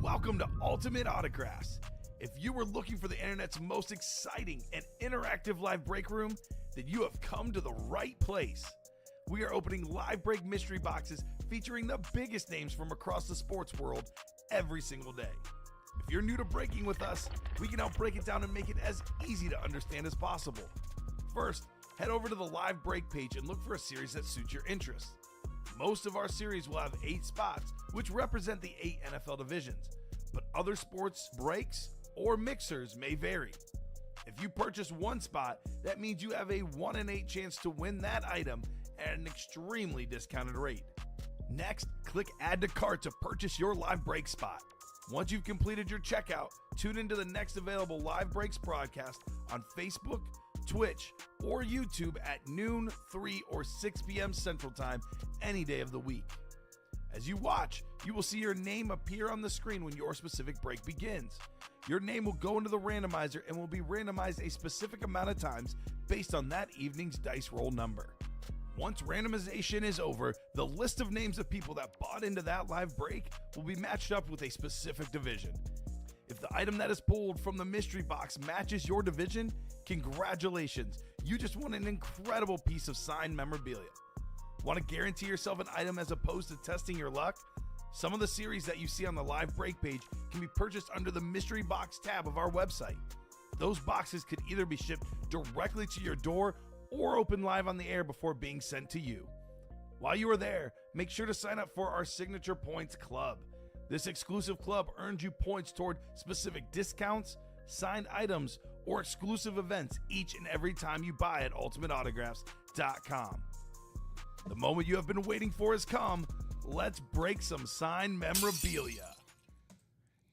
Welcome to Ultimate Autographs. If you were looking for the internet's most exciting and interactive live break room, then you have come to the right place. We are opening live break mystery boxes featuring the biggest names from across the sports world every single day. If you're new to breaking with us, we can help break it down and make it as easy to understand as possible. First, head over to the live break page and look for a series that suits your interests. Most of our series will have 8 spots, which represent the 8 NFL divisions, but other sports breaks or mixers may vary. If you purchase one spot, that means you have a 1 in 8 chance to win that item at an extremely discounted rate. Next, click Add to Cart to purchase your live break spot. Once you've completed your checkout, tune into the next available live breaks broadcast on Facebook, Twitch, or YouTube at noon, 3, or 6 p.m. Central Time any day of the week. As you watch, you will see your name appear on the screen when your specific break begins. Your name will go into the randomizer and will be randomized a specific amount of times based on that evening's dice roll number. Once randomization is over, the list of names of people that bought into that live break will be matched up with a specific division. If the item that is pulled from the mystery box matches your division, congratulations, you just won an incredible piece of signed memorabilia. Want to guarantee yourself an item as opposed to testing your luck? Some of the series that you see on the live break page can be purchased under the mystery box tab of our website. Those boxes could either be shipped directly to your door or open live on the air before being sent to you. While you are there, make sure to sign up for our Signature Points Club. This exclusive club earns you points toward specific discounts, signed items, or exclusive events each and every time you buy at ultimateautographs.com. The moment you have been waiting for has come. Let's break some signed memorabilia.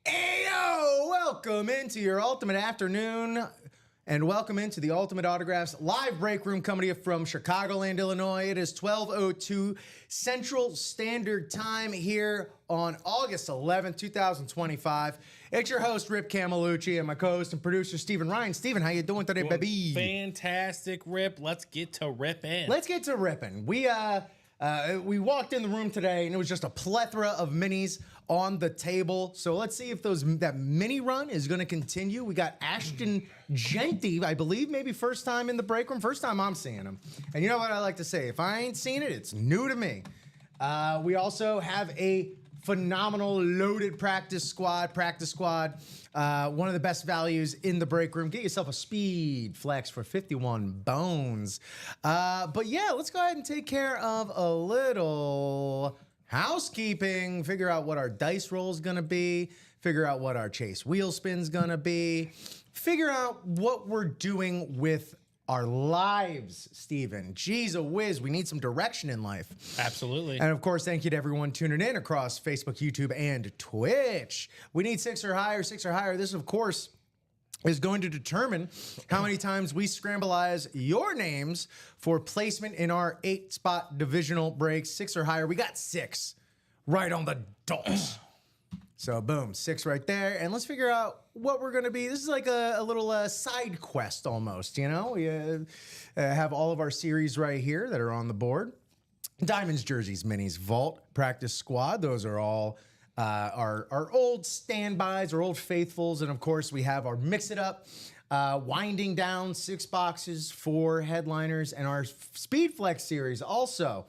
Ayo! Welcome into your Ultimate Afternoon, and welcome into the Ultimate Autographs live break room coming to you from Chicagoland, Illinois. It is 12:02 Central Standard Time here on August 11th, 2025. It's your host, Rip Camelucci, and my co-host and producer, Stephen Ryan. Stephen, how you doing today, baby? Fantastic, Rip. Let's get to ripping. Let's get to ripping. We walked in the room today, and it was just a plethora of minis on the table. So let's see if that mini run is going to continue. We got Ashton Jeanty, I believe, maybe first time in the break room. First time I'm seeing him. And you know what I like to say? If I ain't seen it, it's new to me. We also have a phenomenal loaded practice squad. One of the best values in the break room. Get yourself a speed flex for 51 bones. But yeah, let's go ahead and take care of a little housekeeping. Figure out what our dice roll is going to be. Figure out what our chase wheel spin's going to be. Figure out what we're doing with our lives, Steven. Jeez, whiz, we need some direction in life. Absolutely. And of course, thank you to everyone tuning in across Facebook, YouTube, and Twitch. We need 6 or higher, 6 or higher. This, of course, is going to determine how many times we scramblize your names for placement in our 8-spot divisional breaks. 6 or higher. We got 6 right on the dot. So boom, 6 right there. And let's figure out what we're going to be. This is like a little side quest almost, you know? We have all of our series right here that are on the board. Diamonds, jerseys, minis, vault, practice squad. Those are all our old standbys, our old faithfuls. And of course, we have our mix it up, winding down 6 boxes, 4 headliners, and our Speed Flex series also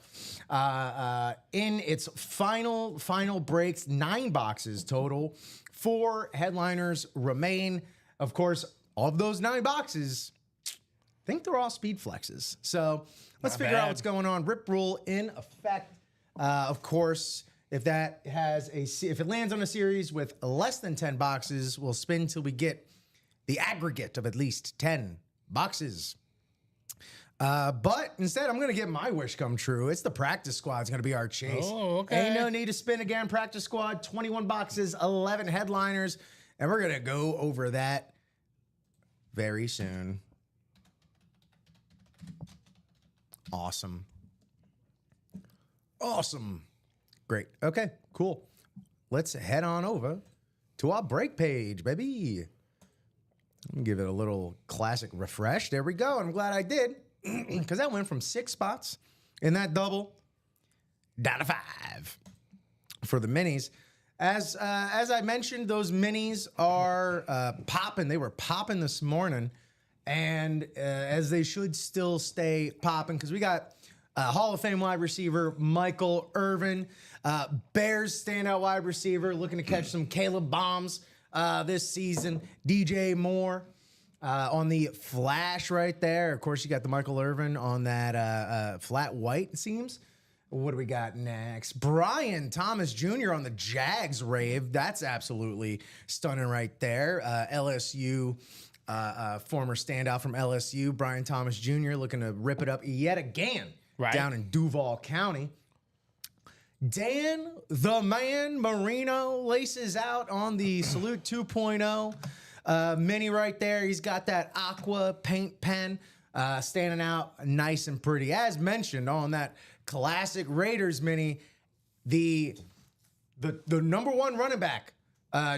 in its final breaks, 9 boxes total. 4 headliners remain. Of course, of those 9 boxes, I think they're all Speed Flexes. So let's figure out what's going on. Rip rule in effect. Of course, if it lands on a series with less than 10 boxes, we'll spin till we get the aggregate of at least 10 boxes. But instead, I'm going to get my wish come true. It's the practice squad. It's going to be our chase. Oh, okay. Ain't no need to spin again. Practice squad, 21 boxes, 11 headliners. And we're going to go over that very soon. Awesome. Great. Okay, cool. Let's head on over to our break page, baby. Give it a little classic refresh. There we go. I'm glad I did, because that went from 6 spots in that double down to 5 for the minis. As I mentioned, those minis are popping. They were popping this morning, and as they should still stay popping, because we got Hall of Fame wide receiver Michael Irvin, Bears standout wide receiver looking to catch some Caleb bombs this season. DJ Moore on the flash right there. Of course, you got the Michael Irvin on that flat white, it seems. What do we got next? Brian Thomas Jr. on the Jags rave. That's absolutely stunning right there. LSU, former standout from LSU, Brian Thomas Jr. looking to rip it up yet again down in Duval County. Dan the Man Marino laces out on the Salute 2.0 mini right there. He's got that aqua paint pen standing out nice and pretty. As mentioned on that classic Raiders mini, the number one running back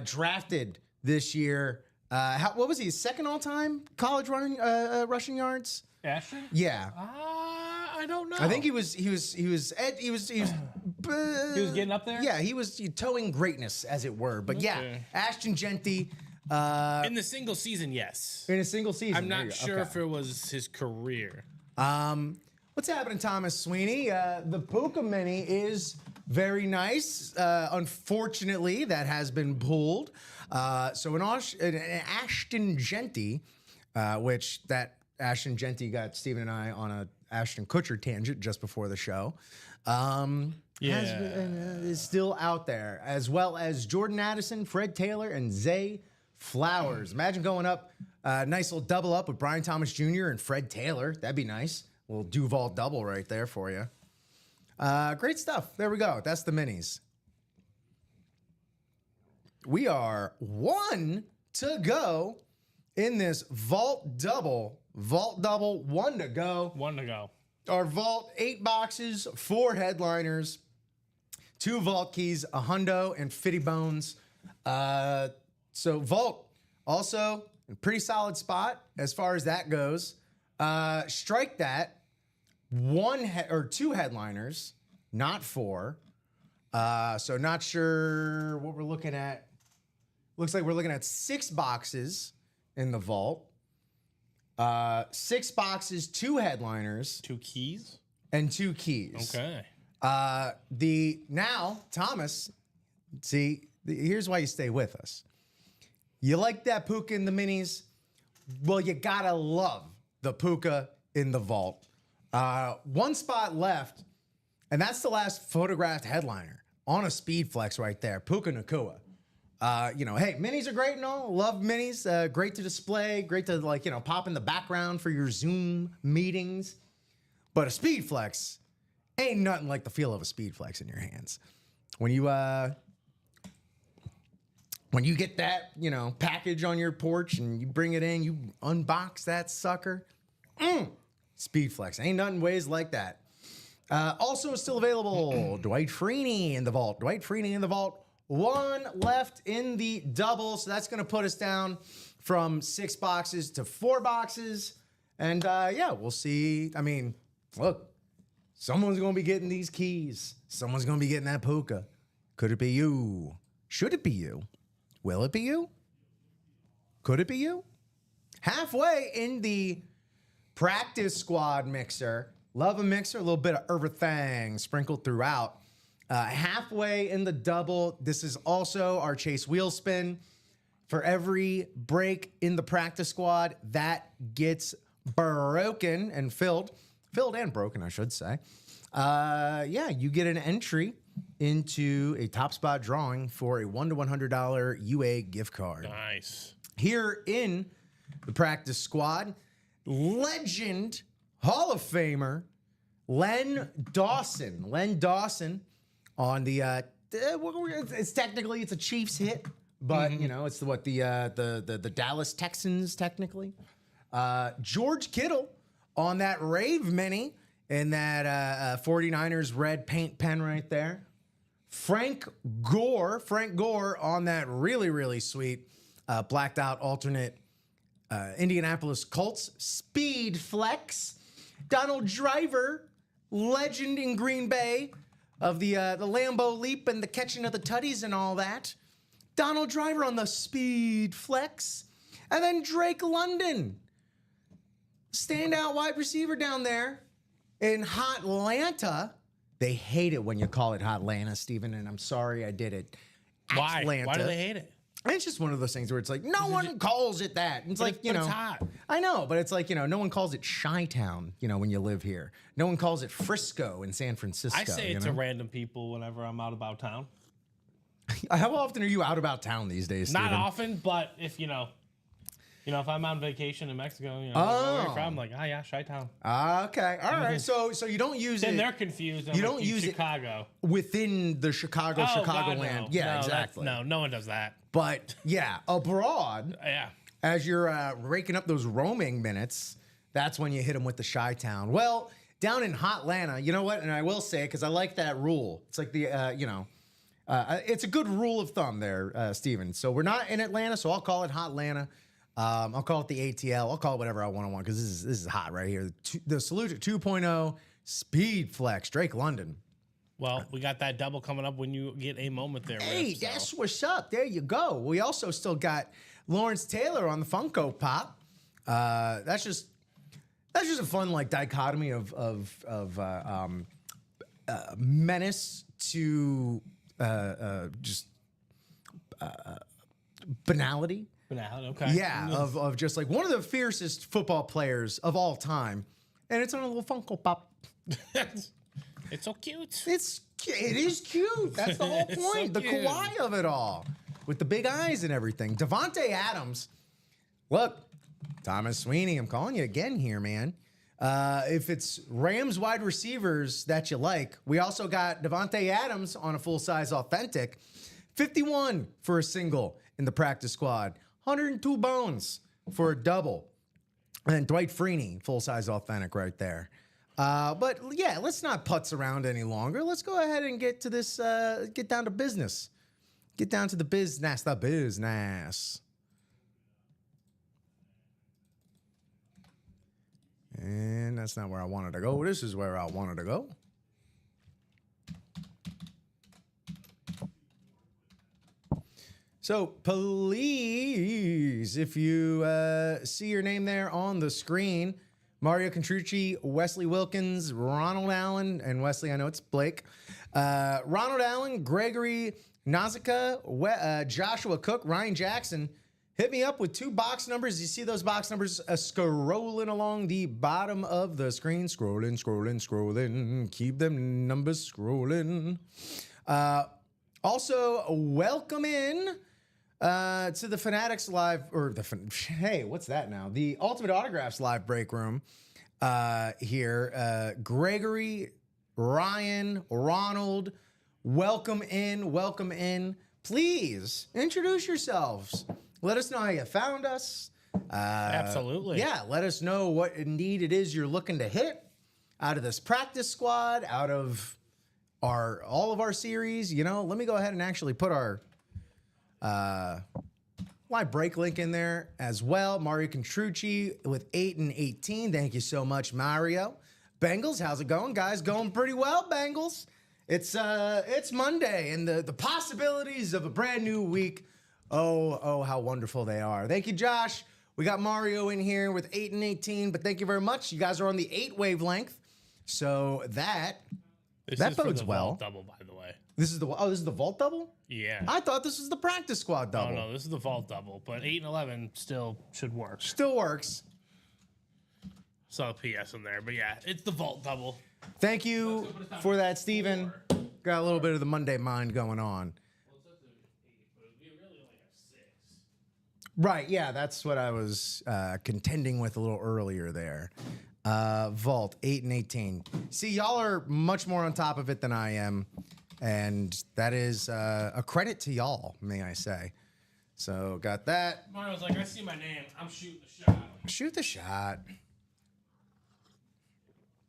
drafted this year. What was he? Second all time college rushing yards? Ashton? Yeah. I don't know. I think he was getting up there? Yeah, he was towing greatness, as it were. But yeah, Ashton Genty. In the single season, yes. In a single season. I'm not sure if it was his career. What's happening, Thomas Sweeney? The Puka Mini is very nice. Unfortunately, that has been pulled. So an Ashton Genty, which that Ashton Genty got Steven and I on a Ashton Kutcher tangent just before the show. Is still out there, as well as Jordan Addison, Fred Taylor, and Zay Flowers. Imagine going up, nice little double up with Brian Thomas Jr. and Fred Taylor. That'd be nice. A little Duval double right there for you. Great stuff. There we go. That's the minis. We are one to go in this Vault Double. Vault Double, one to go. One to go. Our Vault, 8 boxes, 4 headliners, 2 Vault keys, a hundo, and 50 bones. So Vault, also a pretty solid spot as far as that goes. Strike that. 2 headliners, not 4. So not sure what we're looking at. Looks like we're looking at 6 boxes in the Vault. 6 boxes, 2 headliners. 2 keys? And 2 keys. Okay. Thomas, here's why you stay with us. You like that Puka in the minis? Well, you gotta love the Puka in the Vault. 1 spot left, and that's the last photographed headliner on a speed flex right there. Puka Nacua. Hey, minis are great and all. Love minis. Great to display. Great to pop in the background for your Zoom meetings. But a speed flex ain't nothing like the feel of a speed flex in your hands. When you get that, package on your porch and you bring it in, you unbox that sucker. Speed flex. Ain't nothing ways like that. Also still available, Dwight Freeney in the Vault. Dwight Freeney in the Vault. 1 left in the double. So that's going to put us down from 6 boxes to 4 boxes. And we'll see. I mean, look, someone's going to be getting these keys. Someone's going to be getting that Puka. Could it be you? Should it be you? Will it be you? Could it be you? Halfway in the practice squad mixer. Love a mixer, a little bit of everything sprinkled throughout. Halfway in the double, this is also our Chase wheel spin. For every break in the practice squad, that gets broken and filled and broken, I should say. You get an entry into a top spot drawing for a $1 to $100 UA gift card. Nice. Here in the practice squad, legend Hall of Famer Len Dawson. Len Dawson on the it's a Chiefs hit, but it's the Dallas Texans technically. George Kittle on that Rave Mini in that 49ers red paint pen right there. Frank Gore on that really, really sweet blacked out alternate Indianapolis Colts Speed Flex. Donald Driver, legend in Green Bay, of the Lambo leap and the catching of the tutties and all that. Donald Driver on the speed flex. And then Drake London, standout wide receiver down there in Hotlanta. They hate it when you call it Hotlanta, Steven, and I'm sorry I did it. Why? Atlanta. Why do they hate it? And it's just one of those things where it's like, no one calls it that. And it's like, you know, it's hot. I know, but it's like, you know, no one calls it Chi-Town, you know, when you live here. No one calls it Frisco in San Francisco. I say it you to know? random people whenever I'm out about town. How often are you out about town these days, Steven? Not often, but if if I'm on vacation in Mexico, where you're from, like, oh yeah, Chi-Town. Okay, all right. So you don't use Then it they're confused. You don't use it Chicago. within the Chicagoland. God, no. Yeah, No, exactly. No one does that. But yeah, abroad, Yeah. as you're raking up those roaming minutes, that's when you hit them with the Chi-Town. Well, down in Hotlanta, you know what? And I will say, because I like that rule. It's like the, it's a good rule of thumb there, Steven. So we're not in Atlanta, so I'll call it Hotlanta. I'll call it the ATL. I'll call it whatever I want because this is hot right here. The Salute 2.0 Speed Flex, Drake London. Well, we got that double coming up when you get a moment there. Hey, Riff, so. that's what's up. There you go. We also still got Lawrence Taylor on the Funko Pop. That's just a fun like dichotomy of menace to just banality. Okay. Yeah, of just like one of the fiercest football players of all time, and it's on a little Funko Pop. It's so cute. It is cute. That's the whole It's so point. The cute. kawaii of it all, with the big eyes and everything. Devontae Adams. Look, Thomas Sweeney, I'm calling you again here, man. If it's Rams wide receivers that you like, we also got Devontae Adams on a full-size authentic. 51 for a single in the practice squad. 102 bones for a double. And Dwight Freeney, full-size authentic right there. But yeah, let's not putz around any longer. Let's go ahead and get to this, get down to business. Get down to the business, And that's not where I wanted to go. This is where I wanted to go. So please, if you see your name there on the screen, Mario Contrucci, Wesley Wilkins, Ronald Allen, and Wesley, I know it's Blake. Ronald Allen, Gregory Nazica, Joshua Cook, Ryan Jackson. Hit me up with 2 box numbers. You see those box numbers scrolling along the bottom of the screen. Scrolling. Keep them numbers scrolling. Also, welcome in to the Fanatics Live, hey, what's that now? The Ultimate Autographs Live Break Room here. Gregory, Ryan, Ronald, welcome in. Please introduce yourselves. Let us know how you found us. Absolutely. Yeah, let us know what indeed it is you're looking to hit out of this practice squad, out of all of our series. You know, let me go ahead and actually put our live break link in there as well. Mario Contrucci with 8 and 18. Thank you so much, Mario. Bengals, how's it going, guys? Going pretty well, Bengals. It's Monday, and the possibilities of a brand new week. Oh, how wonderful they are. Thank you, Josh. We got Mario in here with 8 and 18, but thank you very much. You guys are on the 8 wavelength, so that This That is for bodes the well. vault double, by the way. this is the vault double. Yeah. I thought this was the practice squad double. No, this is the vault double, but 8 and 11 still should work. Still works. Saw a PS in there, but yeah, it's the vault double. Thank you for that, Steven. Got a little bit of the Monday mind going on. Right, yeah, that's what I was contending with a little earlier there. Vault, 8 and 18. See, y'all are much more on top of it than I am, and that is a credit to y'all, may I say. So, got that. Mario's like, I see my name. I'm shooting the shot. Shoot the shot.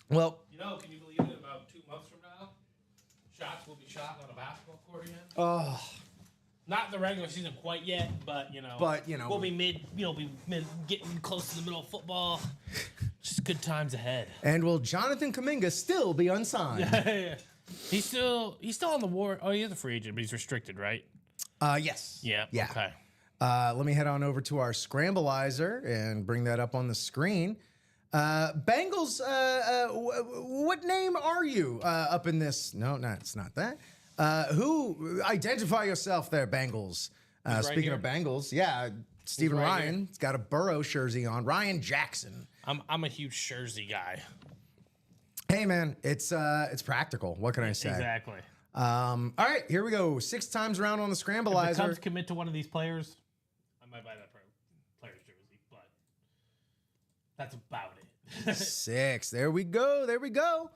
Well, You know, can you believe it? About 2 months from now, shots will be shot on a basketball court again. oh, Not the regular season quite yet, but you know, we'll be mid getting close to the middle of football. Just good times ahead. and will Jonathan Kuminga still be unsigned? Yeah. He's still on the war. Oh, he is a free agent, but he's restricted, right? Yes. Yeah. Okay. Let me head on over to our Scrambleizer and bring that up on the screen. Bengals, what name are you up in this? No, it's not that. Who identify yourself there, Bengals? Speaking of Bengals, yeah, Stephen Ryan's got a Burrow jersey on. Ryan Jackson. I'm a huge jersey guy. Hey man, it's practical. What can I say? Exactly. All right, here we go. 6 times around on the Scrambleizer. If the Cubs commit to one of these players, I might buy that player's jersey, but that's about it. 6. There we go.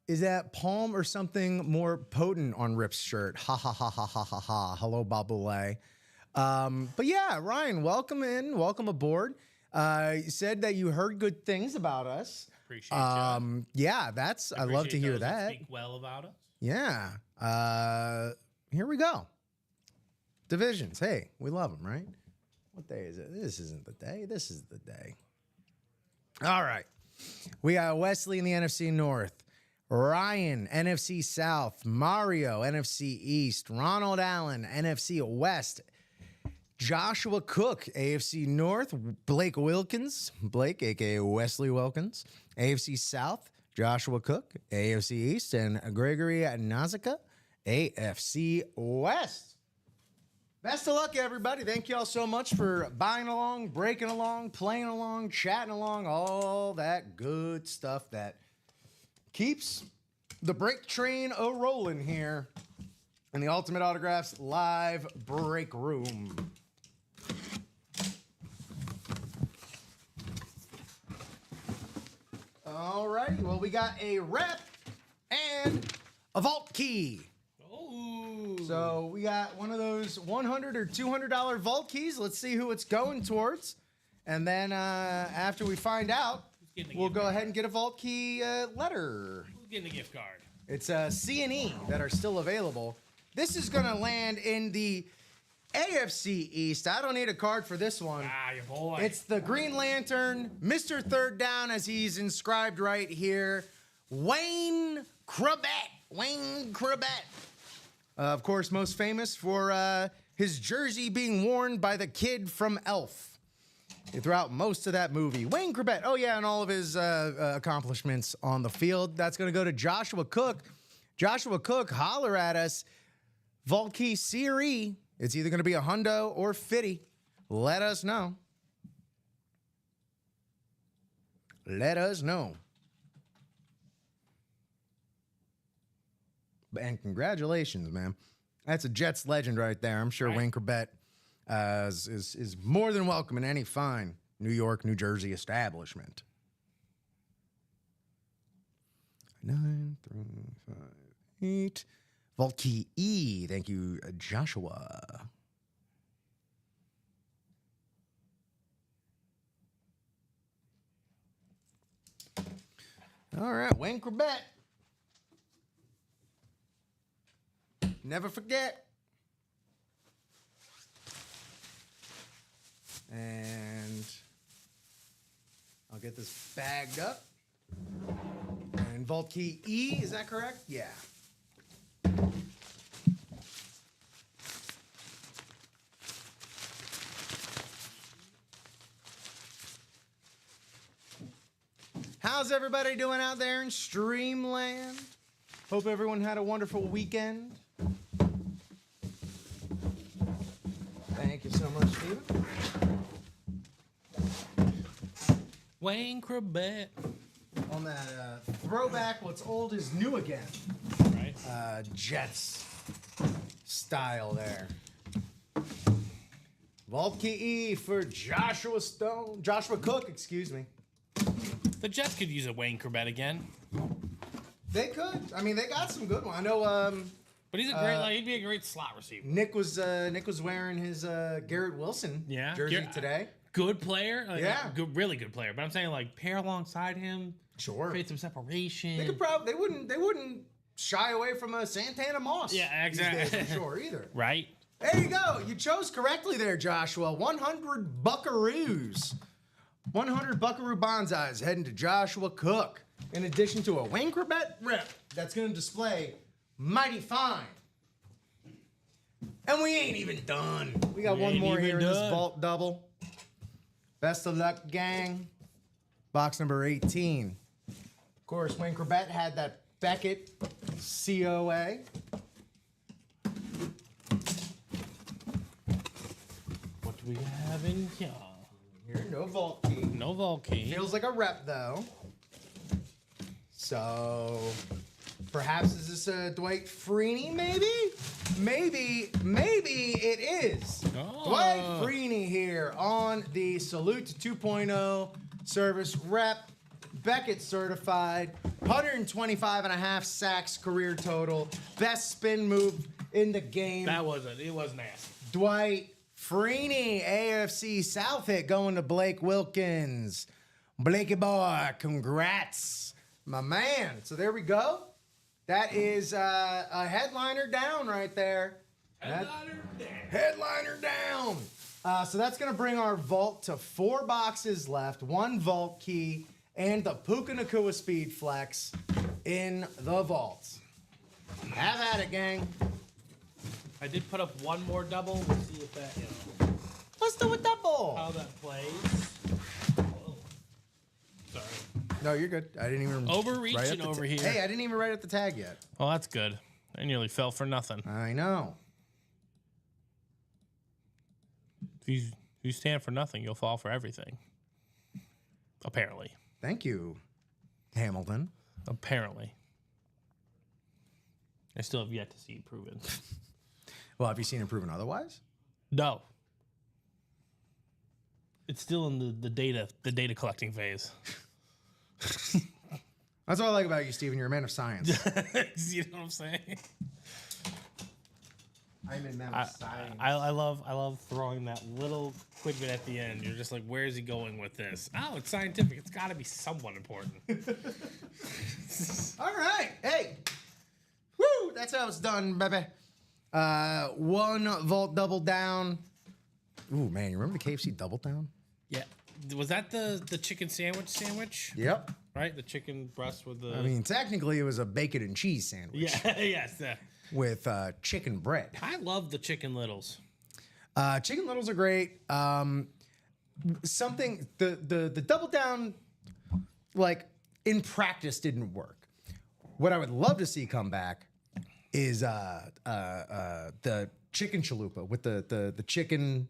Is that palm or something more potent on Rip's shirt? Ha ha ha ha ha ha ha. Hello, Babule. But yeah, Ryan, welcome aboard. You said that you heard good things about us. Appreciate you. Yeah, I love to hear that. Speak well about us. Yeah. Here we go. Divisions. Hey, we love them, right? What day is it? This isn't the day. This is the day. All right. We got Wesley in the NFC North. Ryan, NFC South. Mario, NFC East. Ronald Allen, NFC West. Joshua Cook, AFC North. Blake Wilkins, a.k.a. Wesley Wilkins. AFC South, Joshua Cook. AFC East. And Gregory Nazika, AFC West. Best of luck, everybody. Thank you all so much for buying along, breaking along, playing along, chatting along, all that good stuff that keeps the break train a-rolling here in the Ultimate Autographs live break room. All righty. Well, we got a rep and a vault key. So we got one of those $100 or $200 vault keys. Let's see who it's going towards. And then after we find out, we'll go ahead and get a vault key letter. Who's getting a gift card? It's C&E that are still available. This is going to land in the AFC East. I don't need a card for this one. Your boy. It's the Green Lantern, Mr. Third Down, as he's inscribed right here, Wayne Chrebet. Of course, most famous for his jersey being worn by the kid from Elf throughout most of that movie. Wayne Chrebet. Oh, yeah, and all of his accomplishments on the field. That's going to go to Joshua Cook. Joshua Cook, holler at us. Vault Key Serie. It's either going to be a hundo or 50. Let us know. Let us know. And congratulations, man. That's a Jets legend right there. I'm sure Wayne Chrebet is more than welcome in any fine New York, New Jersey establishment. 9, 3, 5, 8. Vault Key E. Thank you, Joshua. All right, Wayne Chrebet. Never forget. And I'll get this bagged up. And Vault Key E, is that correct? Yeah. How's everybody doing out there in Streamland? Hope everyone had a wonderful weekend. Thank you so much, Steven. Wayne Chrebet. On that throwback, what's old is new again. Right. Jets style there. Vault Key E for Joshua Cook, excuse me. The Jets could use a Wayne Chrebet again. They could. I mean, they got some good ones. I know. But he's a great. He'd be a great slot receiver. Nick was wearing his Garrett Wilson jersey today. Good player. Yeah. Really good player. But I'm saying, like, pair alongside him. Sure. Create some separation. They could probably. They wouldn't shy away from a Santana Moss. Yeah, exactly. These days, for sure, either. Right. There you go. You chose correctly there, Joshua. 100 buckaroos. 100 buckaroo bonsais heading to Joshua Cook. in addition to a Wayne Corbett rep that's going to display mighty fine. And we ain't even done. We got one more here in this vault double. Best of luck, gang. Box number 18. Of course, Wayne Corbett had that Beckett COA. What do we have in here? Here, no vault key. No vault key. Feels like a rep, though. So, perhaps is this a Dwight Freeney, maybe? Maybe it is. Oh. Dwight Freeney here on the Salute 2.0 service rep. Beckett certified. 125 and a half sacks career total. Best spin move in the game. It was nasty. Dwight Freeney, AFC South hit going to Blake Wilkins. Blakey boy, congrats, my man. So there we go. That is a headliner down right there. Headliner down. So that's going to bring our vault to 4 boxes left, 1 vault key, and the Puka Nacua Speed Flex in the vault. Have at it, gang. I did put up one more double. We'll see if that, Let's do a double. how that plays. Oh. Sorry. No, you're good. I didn't even Overreaching write up over here. Hey, I didn't even write up the tag yet. Well, that's good. I nearly fell for nothing. I know. If you stand for nothing, you'll fall for everything. Apparently. Thank you, Hamilton. Apparently. I still have yet to see it proven. Well, have you seen it proven otherwise? No. It's still in the data collecting phase. That's what I like about you, Steven. You're a man of science. You know what I'm saying? I'm a man of science. I love throwing that little quick bit at the end. You're just like, where is he going with this? Oh, it's scientific. It's got to be somewhat important. All right. Hey. Woo! That's how it's done, baby. 1 vault double down. Ooh, man. You remember the KFC double down? Yeah. Was that the chicken sandwich? Yep. Right? The chicken breast with the... I mean, technically, it was a bacon and cheese sandwich. Yeah, yes. With chicken bread. I love the chicken littles. Chicken littles are great. Something the double down, like in practice, didn't work. What I would love to see come back is the chicken chalupa with the chicken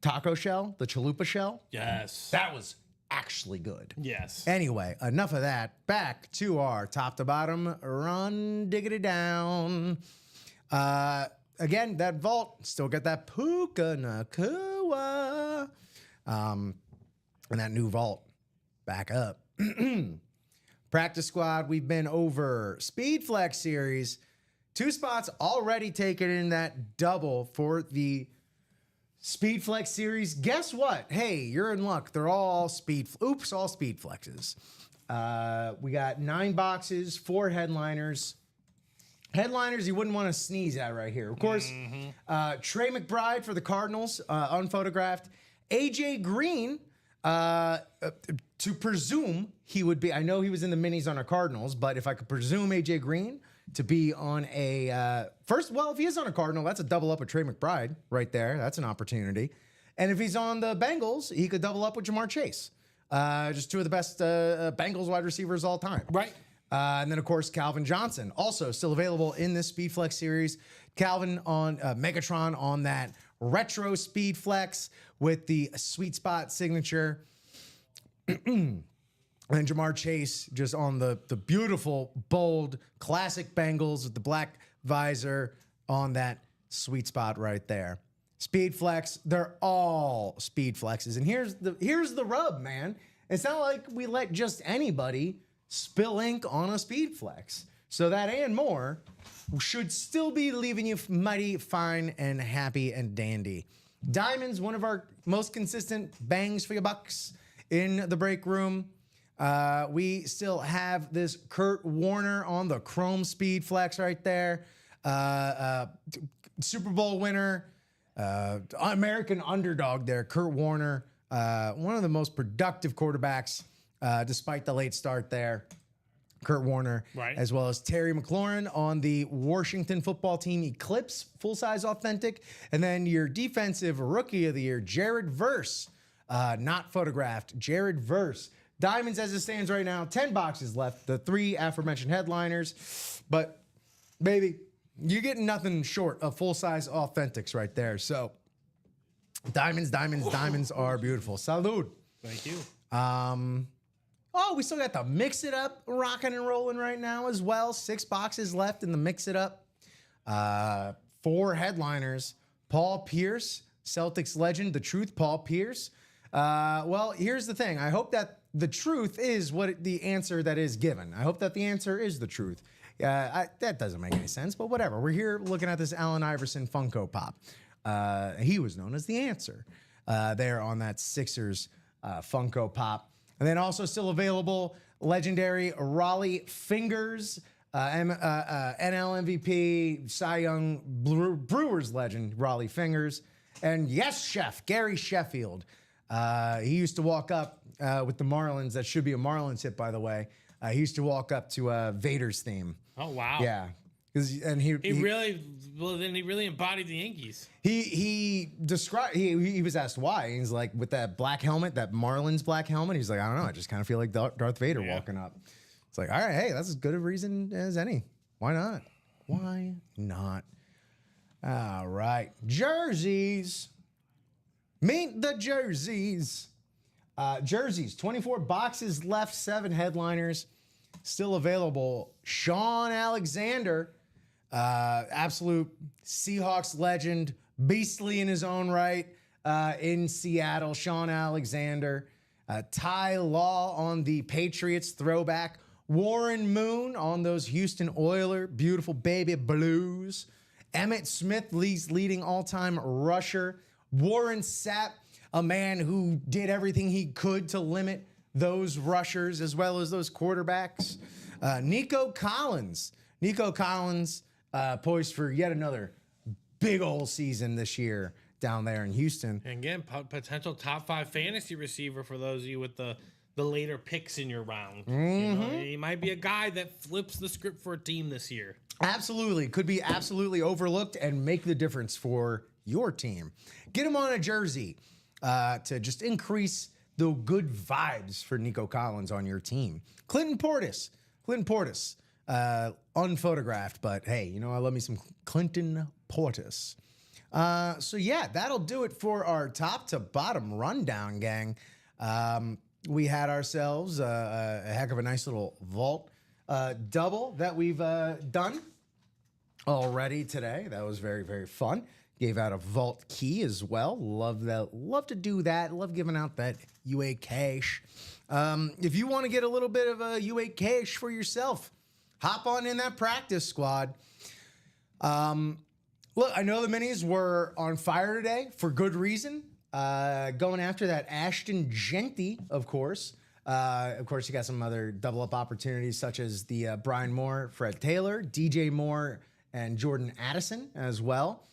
taco shell, the chalupa shell. Yes. That was actually good. Yes. Anyway, enough of that. Back to our top to bottom run diggity down. Again, that vault still got that Puka Nacua. And that new vault back up. Practice squad, we've been over Speed Flex series. 2 spots already taken in that double for the Speed Flex series. Guess what? Hey, you're in luck. They're all speed. Oops, all Speed Flexes. We got 9 boxes, 4 headliners. Headliners you wouldn't want to sneeze at right here. Of course, Trey McBride for the Cardinals, unphotographed. AJ Green, to presume he would be, I know he was in the minis on our Cardinals, but if I could presume AJ Green to be on a, if he is on a Cardinal, that's a double up with Trey McBride right there. That's an opportunity. And if he's on the Bengals, he could double up with Jamar Chase. Just 2 of the best Bengals wide receivers all time. Right. And then, of course, Calvin Johnson, also still available in this Speed Flex series. Calvin on Megatron on that retro Speed Flex with the sweet spot signature. And Jamar Chase just on the beautiful, bold, classic Bengals with the black visor on that sweet spot right there. Speed Flex, they're all Speed Flexes. And here's the rub, man. It's not like we let just anybody spill ink on a Speed Flex. So that and more should still be leaving you mighty fine and happy and dandy. Diamonds, one of our most consistent bangs for your bucks in the break room. We still have this Kurt Warner on the Chrome Speed Flex right there. Super Bowl winner, American underdog there, Kurt Warner. One of the most productive quarterbacks, despite the late start there. Kurt Warner, Right. as well as Terry McLaurin on the Washington football team Eclipse, full-size authentic. And then your defensive rookie of the year, Jared Verse, not photographed, Jared Verse. Diamonds as it stands right now, 10 boxes left, the 3 aforementioned headliners. But, baby, you're getting nothing short of full-size authentics right there. So, diamonds are beautiful. Salud. Thank you. Oh, we still got the Mix It Up rocking and rolling right now as well. 6 boxes left in the Mix It Up. 4 headliners. Paul Pierce, Celtics legend, the truth, Paul Pierce. Well, here's the thing. I hope that the truth is what the answer that is given. I hope that the answer is the truth. That doesn't make any sense, but whatever. We're here looking at this Allen Iverson Funko Pop. He was known as the answer there on that Sixers Funko Pop. And then also still available, legendary Raleigh Fingers, NL MVP, Cy Young Brewers legend, Raleigh Fingers. And yes, Chef, Gary Sheffield. He used to walk up with the Marlins. That should be a Marlins hit, by the way. He used to walk up to Vader's theme. Oh, wow. Yeah. And He really embodied the Yankees. He described he was asked why. And he's like, with that black helmet, that Marlins black helmet, he's like, I don't know, I just kind of feel like Darth Vader walking up. It's like, all right, hey, that's as good a reason as any. Why not? Why not? All right. Jerseys. Meet the jerseys. Jerseys, 24 boxes left, 7 headliners. Still available. Sean Alexander, absolute Seahawks legend, beastly in his own right, in Seattle. Sean Alexander. Ty Law on the Patriots throwback. Warren Moon on those Houston Oilers, beautiful baby blues. Emmitt Smith, League's leading all-time rusher. Warren Sapp, a man who did everything he could to limit those rushers as well as those quarterbacks. Nico Collins. Nico Collins poised for yet another big old season this year down there in Houston. And again, potential top 5 fantasy receiver for those of you with the later picks in your round. You know, he might be a guy that flips the script for a team this year. Absolutely. Could be absolutely overlooked and make the difference for your team. Get him on a jersey to just increase the good vibes for Nico Collins on your team. Clinton Portis, unphotographed, but hey, you know, I love me some Clinton Portis. So yeah, that'll do it for our top to bottom rundown, gang. We had ourselves a heck of a nice little vault double that we've done already today. That was very, very fun. Gave out a vault key as well. Love that. Love to do that. Love giving out that UA cash. If you want to get a little bit of a UA cash for yourself, hop on in that practice squad. Look, I know the minis were on fire today for good reason. Going after that Ashton Genty, of course. Of course, you got some other double up opportunities such as the Brian Moore, Fred Taylor, DJ Moore, and Jordan Addison as well.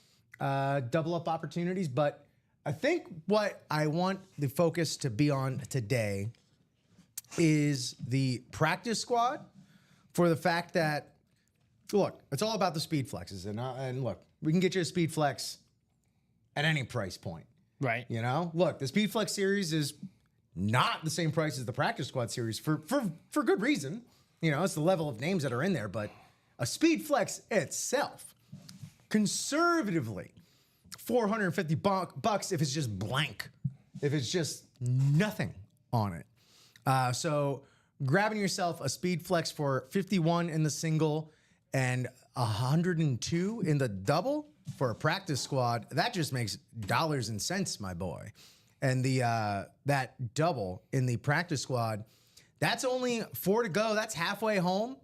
Double up opportunities, but I think what I want the focus to be on today is the practice squad, for the fact that, look, it's all about the speed flexes, and look, we can get you a speed flex at any price point. Right. You know, look, the speed flex series is not the same price as the practice squad series for good reason. You know, it's the level of names that are in there, but a speed flex itself, conservatively, $450 if it's just blank, if it's just nothing on it. So grabbing yourself a speed flex for 51 in the single and 102 in the double for a practice squad, that just makes dollars and cents, my boy. And the that double in the practice squad, that's only 4 to go. That's halfway home.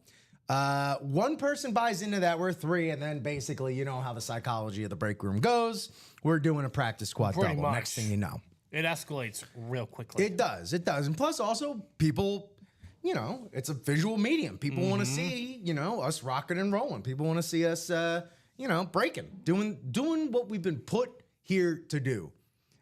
One person buys into that, we're 3, and then basically, you know how the psychology of the break room goes. We're doing a practice squad Pretty double. much. Next thing you know. It escalates real quickly. It does. And plus also people, you know, it's a visual medium. People want to see, you know, us rocking and rolling. People want to see us, you know, breaking, doing what we've been put here to do,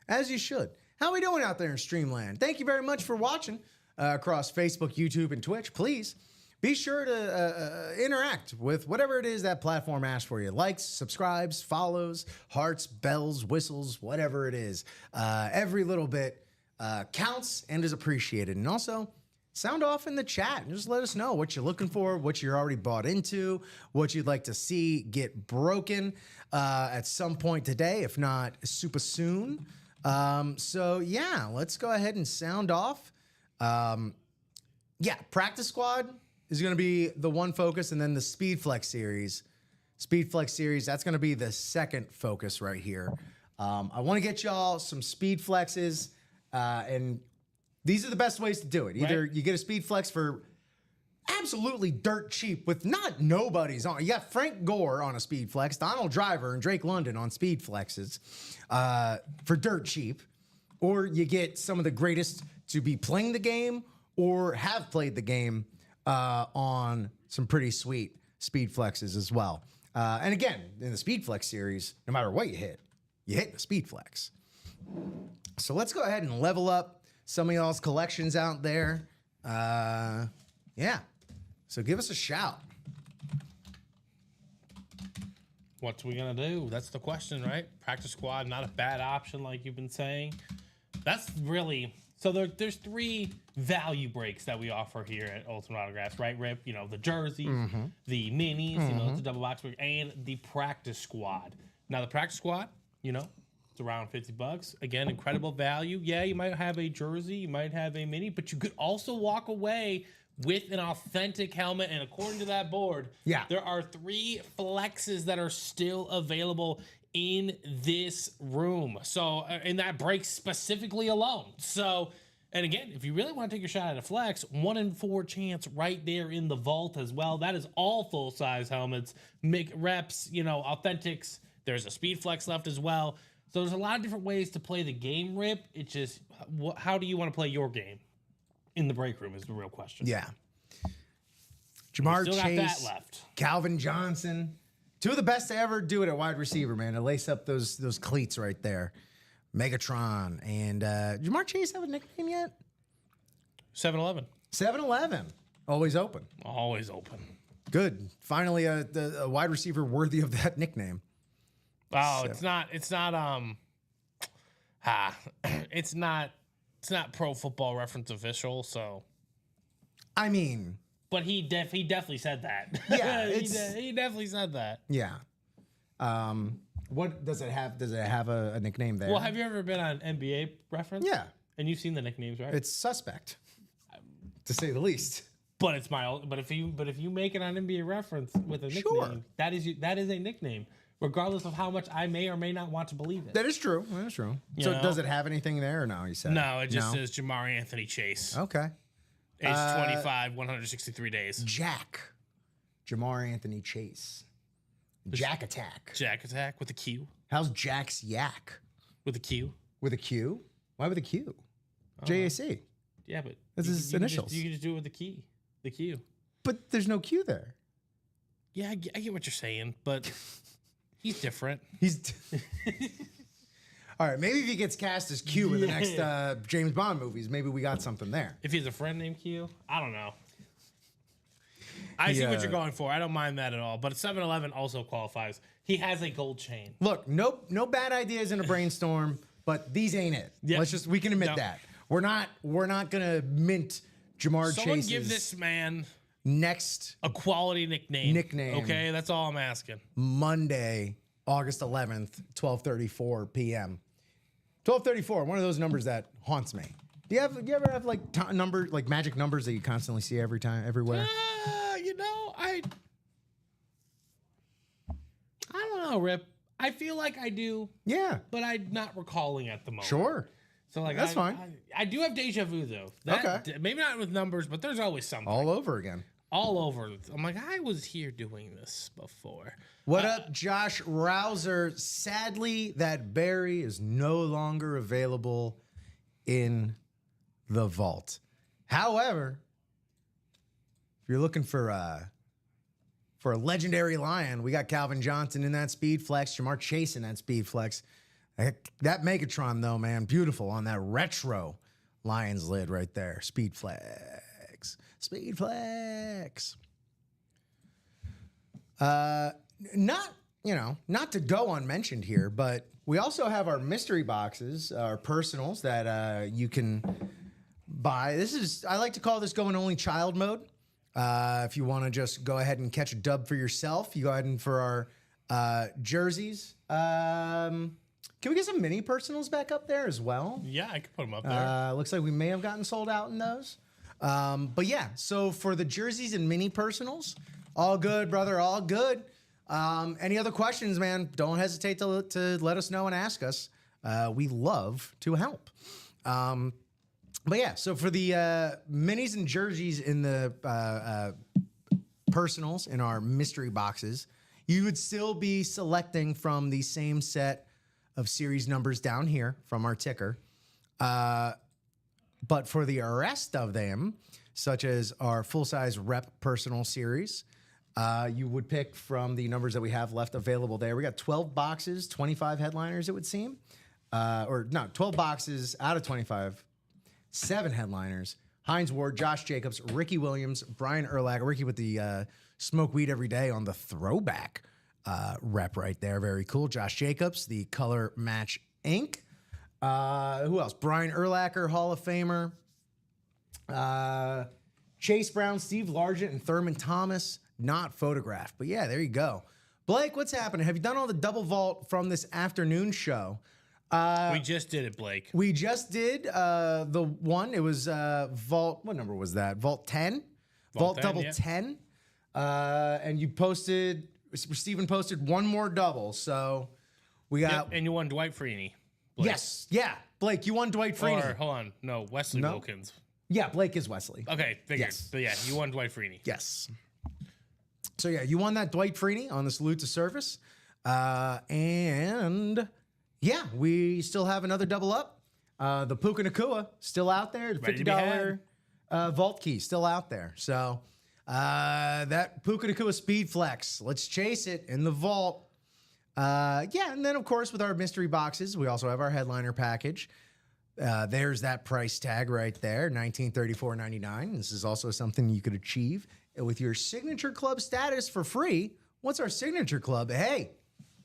as you should. How are we doing out there in Streamland? Thank you very much for watching across Facebook, YouTube, and Twitch. Please be sure to interact with whatever it is that platform asks for you. Likes, subscribes, follows, hearts, bells, whistles, whatever it is. Every little bit counts and is appreciated. And also, sound off in the chat and just let us know what you're looking for, what you're already bought into, what you'd like to see get broken at some point today, if not super soon. So yeah, let's go ahead and sound off. Yeah, Practice Squad is going to be the one focus, and then the Speed Flex series. Speed Flex series, that's going to be the second focus right here. I want to get y'all some Speed Flexes, and these are the best ways to do it. Either you get a Speed Flex for absolutely dirt cheap with not nobody's on. You got Frank Gore on a Speed Flex, Donald Driver and Drake London on Speed Flexes for dirt cheap, or you get some of the greatest to be playing the game or have played the game on some pretty sweet Speed Flexes as well. And again, in the Speed Flex series, no matter what you hit the Speed Flex. So let's go ahead and level up some of y'all's collections out there. Yeah. So give us a shout. What's we gonna do? That's the question, right? Practice Squad, not a bad option, like you've been saying. That's really so. There's 3 value breaks that we offer here at Ultimate Autographs, right, Rip? You know, the jerseys, the minis, you know, the double box break, and the Practice Squad. Now, the Practice Squad, you know, it's around $50. Again, incredible value. Yeah, you might have a jersey, you might have a mini, but you could also walk away with an authentic helmet. And according to that board, there are 3 flexes that are still available in this room. So, in that break specifically alone. So, and again, if you really want to take a shot at a flex, 1 in 4 chance right there in the vault as well. That is all full size helmets, reps, you know, authentics. There's a Speed Flex left as well. So there's a lot of different ways to play the game, Rip. It's just, how do you want to play your game? In the break room is the real question. Yeah. Jamar Still Chase, got that left. Calvin Johnson, 2 of the best to ever do it at wide receiver, man. To lace up those cleats right there. Megatron. And Jamar Chase have a nickname yet? 7-Eleven. 7-Eleven. Always open. Always open. Good. Finally, a wide receiver worthy of that nickname. Oh, it's not it's not Pro Football Reference official, so. I mean, but he definitely said that. Yeah, he definitely said that. Yeah. What does it have? Does it have a nickname there? Well, have you ever been on NBA Reference? Yeah. And you've seen the nicknames, right? It's suspect, to say the least. But it's but if you make it on NBA Reference with a nickname, that is a nickname, regardless of how much I may or may not want to believe it. That is true. That is true. So does it have anything there or no? You said no. It just says Jamari Anthony Chase. Okay. Age 25, 163 days. Jack. Jamar Anthony Chase. Jack Attack. Jack Attack with a Q. How's Jack's Yak? With a Q. With a Q? Why with a Q? JAC. Yeah, but that's his initials. You can just do it with the Q. But there's no Q there. Yeah, I get what you're saying, but he's different. All right, maybe if he gets cast as Q in the next James Bond movies, maybe we got something there. If he has a friend named Q, I don't know. I see what you're going for. I don't mind that at all. But 7-Eleven also qualifies. He has a gold chain. Look, no bad ideas in a brainstorm, but these ain't it. Yep. We can admit that. We're not gonna mint Jamar Someone Chase's give this man next a quality nickname. Okay, that's all I'm asking. Monday, August 11th, 12:34 p.m. 12:34, one of those numbers that haunts me. Do you ever have like magic numbers that you constantly see everywhere? You know, I don't know, Rip. I feel like I do. Yeah. But I'm not recalling at the moment. Sure. So like that's fine. I do have deja vu though. Okay. Maybe not with numbers, but there's always something. All over again. All over. I'm like, I was here doing this before. What up, Josh Rouser? Sadly, that berry is no longer available in the vault. However, if you're looking for a legendary lion, we got Calvin Johnson in that Speed Flex, Jamar Chase in that Speed Flex. That Megatron, though, man, beautiful on that retro Lions lid right there. Speed Flex. Speed Flex. Not to go unmentioned here, but we also have our mystery boxes, our personals that you can buy. I like to call this going only child mode. If you want to just go ahead and catch a dub for yourself, you go ahead and for our jerseys. Can we get some mini personals back up there as well? Yeah, I could put them up there. Looks like we may have gotten sold out in those. But yeah, so for the jerseys and mini personals, all good, brother, all good. Any other questions, man? Don't hesitate to let us know and ask us. We love to help. But yeah, so for the minis and jerseys in the personals in our mystery boxes, you would still be selecting from the same set of series numbers down here from our ticker. But for the rest of them, such as our full-size rep personal series, you would pick from the numbers that we have left available there. We got 12 boxes, 25 headliners, it would seem. 12 boxes out of 25, 7 headliners. Hines Ward, Josh Jacobs, Ricky Williams, Brian Urlacher. Ricky with the smoke weed every day on the throwback rep right there. Very cool. Josh Jacobs, the color match ink. Who else? Brian Urlacher, Hall of Famer. Chase Brown, Steve Largent, and Thurman Thomas. Not photographed, but yeah, there you go. Blake, what's happening? Have you done all the double vault from this afternoon show? We just did it, Blake. We just did the one. It was vault. What number was that? Vault 10. Vault 10, double yeah. 10. And you posted. Steven posted one more double. So we got. Yep, and you won Dwight Freeney. Blake. Yes. Yeah. Blake, you won Dwight Freeney. Or, hold on. No, Wesley No. Wilkins. Yeah, Blake is Wesley. Okay, figured. Yes. But yeah, you won Dwight Freeney. Yes. So yeah, you won that Dwight Freeney on the Salute to Service. And yeah, we still have another double up. The Puka Nakua still out there. The Ready to be had. $50 vault key still out there. So that Puka Nakua Speed Flex, let's chase it in the vault. Yeah, and then of course with our mystery boxes, we also have our headliner package. There's that price tag right there, $1934.99. This is also something you could achieve with your signature club status for free. What's our signature club? Hey,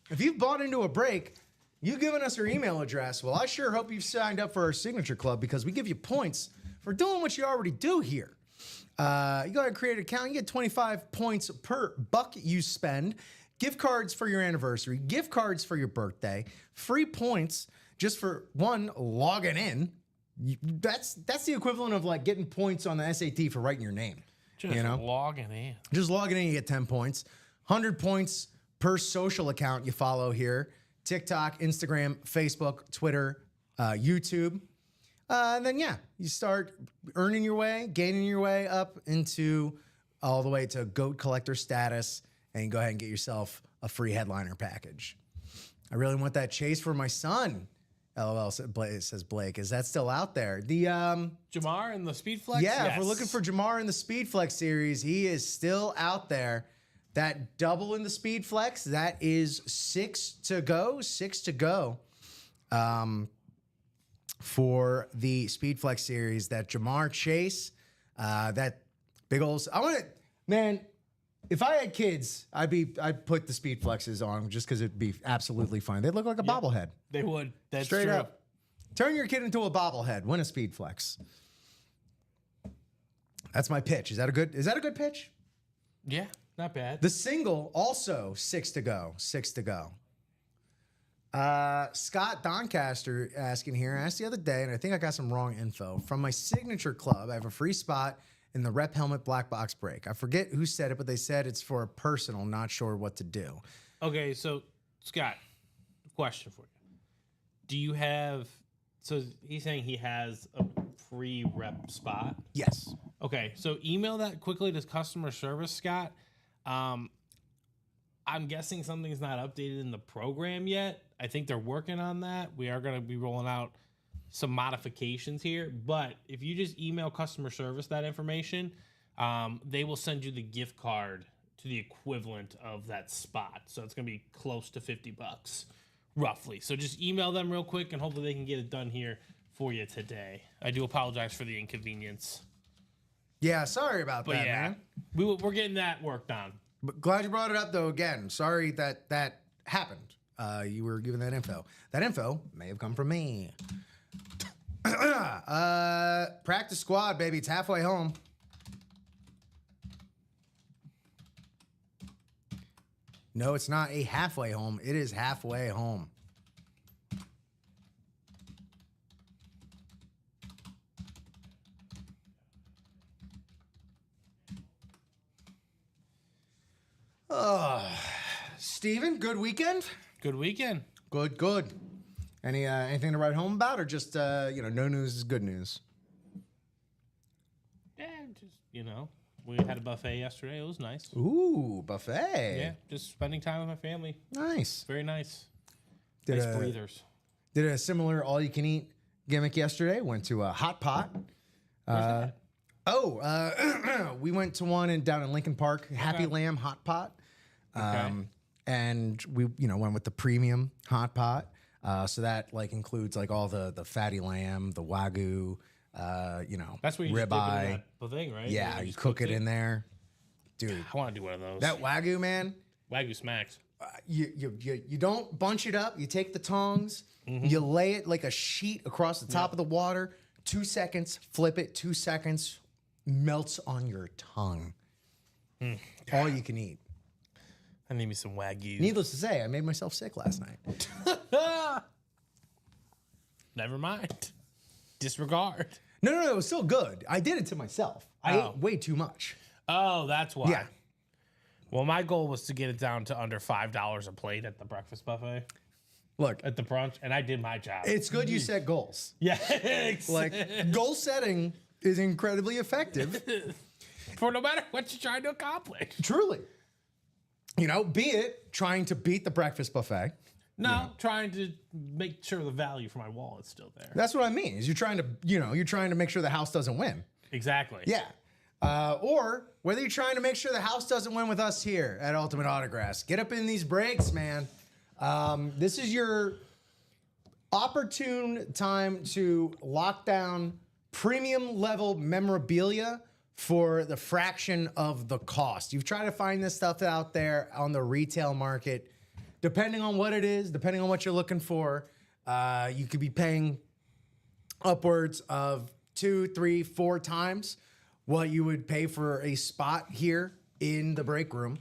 if you've bought into a break, you've given us your email address. Well, I sure hope you've signed up for our signature club because we give you points for doing what you already do here. You go ahead and create an account. You get 25 points per buck you spend. Gift cards for your anniversary. Gift cards for your birthday. Free points just for one logging in. That's the equivalent of like getting points on the SAT for writing your name. Just logging in. Just logging in, you get 10 points. 100 points per social account you follow here. TikTok, Instagram, Facebook, Twitter, YouTube. And then, yeah, you start earning your way, gaining your way up into all the way to GOAT collector status, and you go ahead and get yourself a free headliner package. I really want that chase for my son. LOL, says Blake. Is that still out there? The Jamar in the Speed Flex? yeah, Yes. if we're looking for Jamar in the Speed Flex series, he is still out there. That double in the Speed Flex, that is 6 to go. 6 to go for the Speed Flex series. That Jamar Chase, that big old. I want to, man. If I had kids, I'd put the Speed Flexes on just because it'd be absolutely fine. They'd look like a bobblehead. They would. That's Straight true. up. Turn your kid into a bobblehead. Win a Speed Flex. That's my pitch. Is that a good pitch? Yeah, not bad. The single also 6 to go. 6 to go. Scott Doncaster asking here. I asked the other day, and I think I got some wrong info. From my signature club, I have a free spot in the Rep Helmet Black Box break. I forget who said it, but they said it's for a personal. Not sure what to do. Okay, so Scott, question for you. Do you have, so he's saying he has a free rep spot? Yes. Okay, so email that quickly to customer service, Scott. I'm guessing something's not updated in the program yet. I think they're working on that. We are going to be rolling out some modifications here, but if you just email customer service that information, they will send you the gift card to the equivalent of that spot. So it's going to be close to $50 roughly. So just email them real quick and hopefully they can get it done here for you today. I do apologize for the inconvenience. Yeah, sorry about But that, yeah, man. we're getting that worked on. But glad you brought it up, though. Again, sorry that happened. You were given that info. That info may have come from me. Practice squad, baby. It's halfway home. No, it's not a halfway home. It is halfway home. Steven, good weekend? Good weekend. Good. Anything to write home about, or just no news is good news? Yeah, just we had a buffet yesterday. It was nice. Ooh, buffet. Yeah, just spending time with my family. Nice. Very nice. Did Nice a- breathers. Did a similar all-you-can-eat gimmick yesterday. Went to a hot pot. Where's that? We went to one down in Lincoln Park, Happy Lamb Hot Pot. And we, went with the premium hot pot. So that includes all the fatty lamb, the wagyu, That's where you just dip it in ribeye. that thing, right? Yeah, And you just cook cook it in there, dude. I want to do one of those. That wagyu, man. Wagyu smacks. You don't bunch it up. You take the tongs, you lay it like a sheet across the top of the water. 2 seconds, flip it. 2 seconds, melts on your tongue. All you can eat. I need me some Wagyu. Needless to say, I made myself sick last night. Never mind. Disregard. No, it was still good. I did it to myself. I Oh. ate way too much. Oh, that's why. Yeah. Well, my goal was to get it down to under $5 a plate at the breakfast buffet, Look, at the brunch, and I did my job. it's good you set goals. Yeah. Goal setting is incredibly effective. For no matter what you're trying to accomplish. Truly. Be it trying to beat the breakfast buffet. No, trying to make sure the value for my wallet's still there. That's what I mean. Is you're trying to make sure the house doesn't win. Exactly. Yeah. Or whether you're trying to make sure the house doesn't win with us here at Ultimate Autographs. Get up in these breaks, man. This is your opportune time to lock down premium level memorabilia for the fraction of the cost. You've tried to find this stuff out there on the retail market. Depending on what it is, depending on what you're looking for, you could be paying upwards of 2, 3, 4 times what you would pay for a spot here in the break room.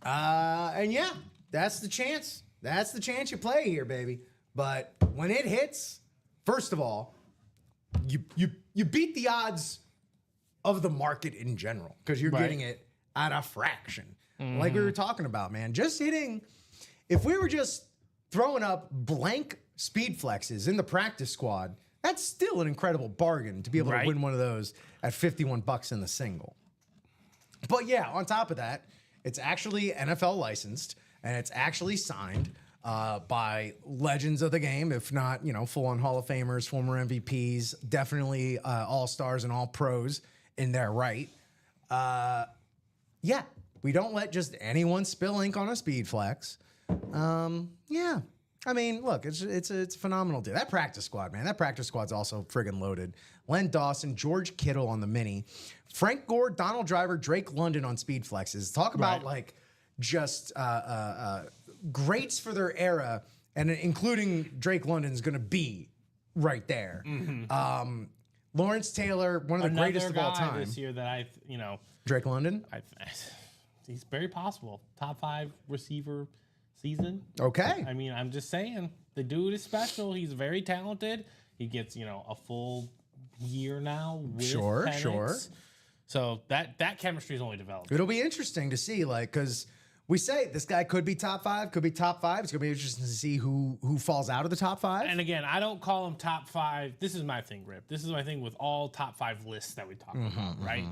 And yeah, that's the chance. That's the chance you play here, baby. But when it hits, first of all, you beat the odds of the market in general because you're getting it at a fraction. Like we were talking about, man. Just hitting, if we were just throwing up blank speed flexes in the practice squad, that's still an incredible bargain to be able to win one of those at $51 in the single. But yeah, on top of that, it's actually NFL licensed and it's actually signed by legends of the game, if not, full-on Hall of Famers, former MVPs, definitely all-stars and all-pros in their right. Yeah, we don't let just anyone spill ink on a speed flex. Yeah. I mean, look, it's a phenomenal deal. That practice squad, man. That practice squad's also friggin' loaded. Len Dawson, George Kittle on the mini, Frank Gore, Donald Driver, Drake London on speed flexes. Talk about just greats for their era, and including Drake London's going to be right there. Lawrence Taylor, one of the greatest of all time. This year that Drake London. He's very possible top 5 receiver season. Okay. I mean, I'm just saying the dude is special. He's very talented. He gets a full year now. With Sure. So that chemistry is only developed. It'll be interesting to see, because we say this guy could be top 5, could be top 5. It's gonna be interesting to see who falls out of the top 5. And again, I don't call him top 5. This is my thing, Rip. This is my thing with all top 5 lists that we talk about, right?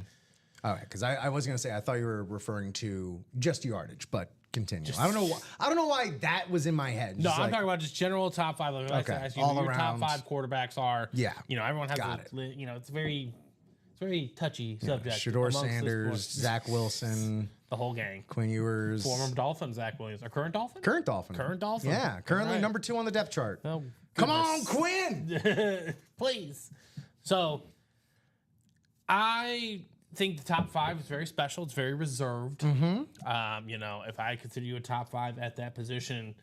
All right, because I was gonna say I thought you were referring to just yardage, but continue. I don't know why that was in my head. No, I'm talking about just general top 5. Like Okay, I asked you all who your around. top 5 quarterbacks are. Yeah. Everyone has Got it's very touchy subject. Shador amongst this Sanders, sport. Zach Wilson, The whole gang. Quinn Ewers, Former Dolphin, Zach Williams. A current Dolphin? current Dolphin. Current Dolphin. Yeah, currently All right. number 2 on the depth chart. Oh, Come on, goodness. Quinn. Please. So, I think the top 5 is very special. It's very reserved. You know, if I consider you a top 5 at that position,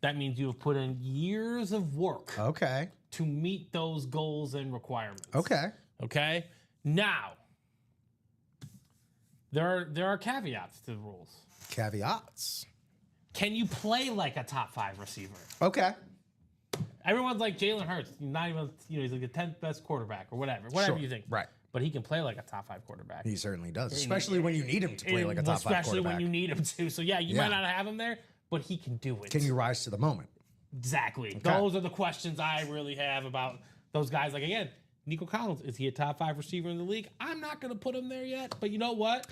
that means you have put in years of work Okay. to meet those goals and requirements. Okay. Okay. Now, there are caveats to the rules. Caveats. Can you play like a top 5 receiver? Okay. Everyone's like Jalen Hurts, not even, you know, he's like the 10th best quarterback or whatever Sure. you think. Right. But he can play like a top 5 quarterback. He certainly does, especially when you need him to play like a top 5 Especially quarterback. when you need him to. So yeah, you Yeah. might not have him there, but he can do it. Can you rise to the moment? Exactly. Those are the questions I really have about those guys. Like, again, Nico Collins, is he a top 5 receiver in the league? I'm not going to put him there yet, but you know what?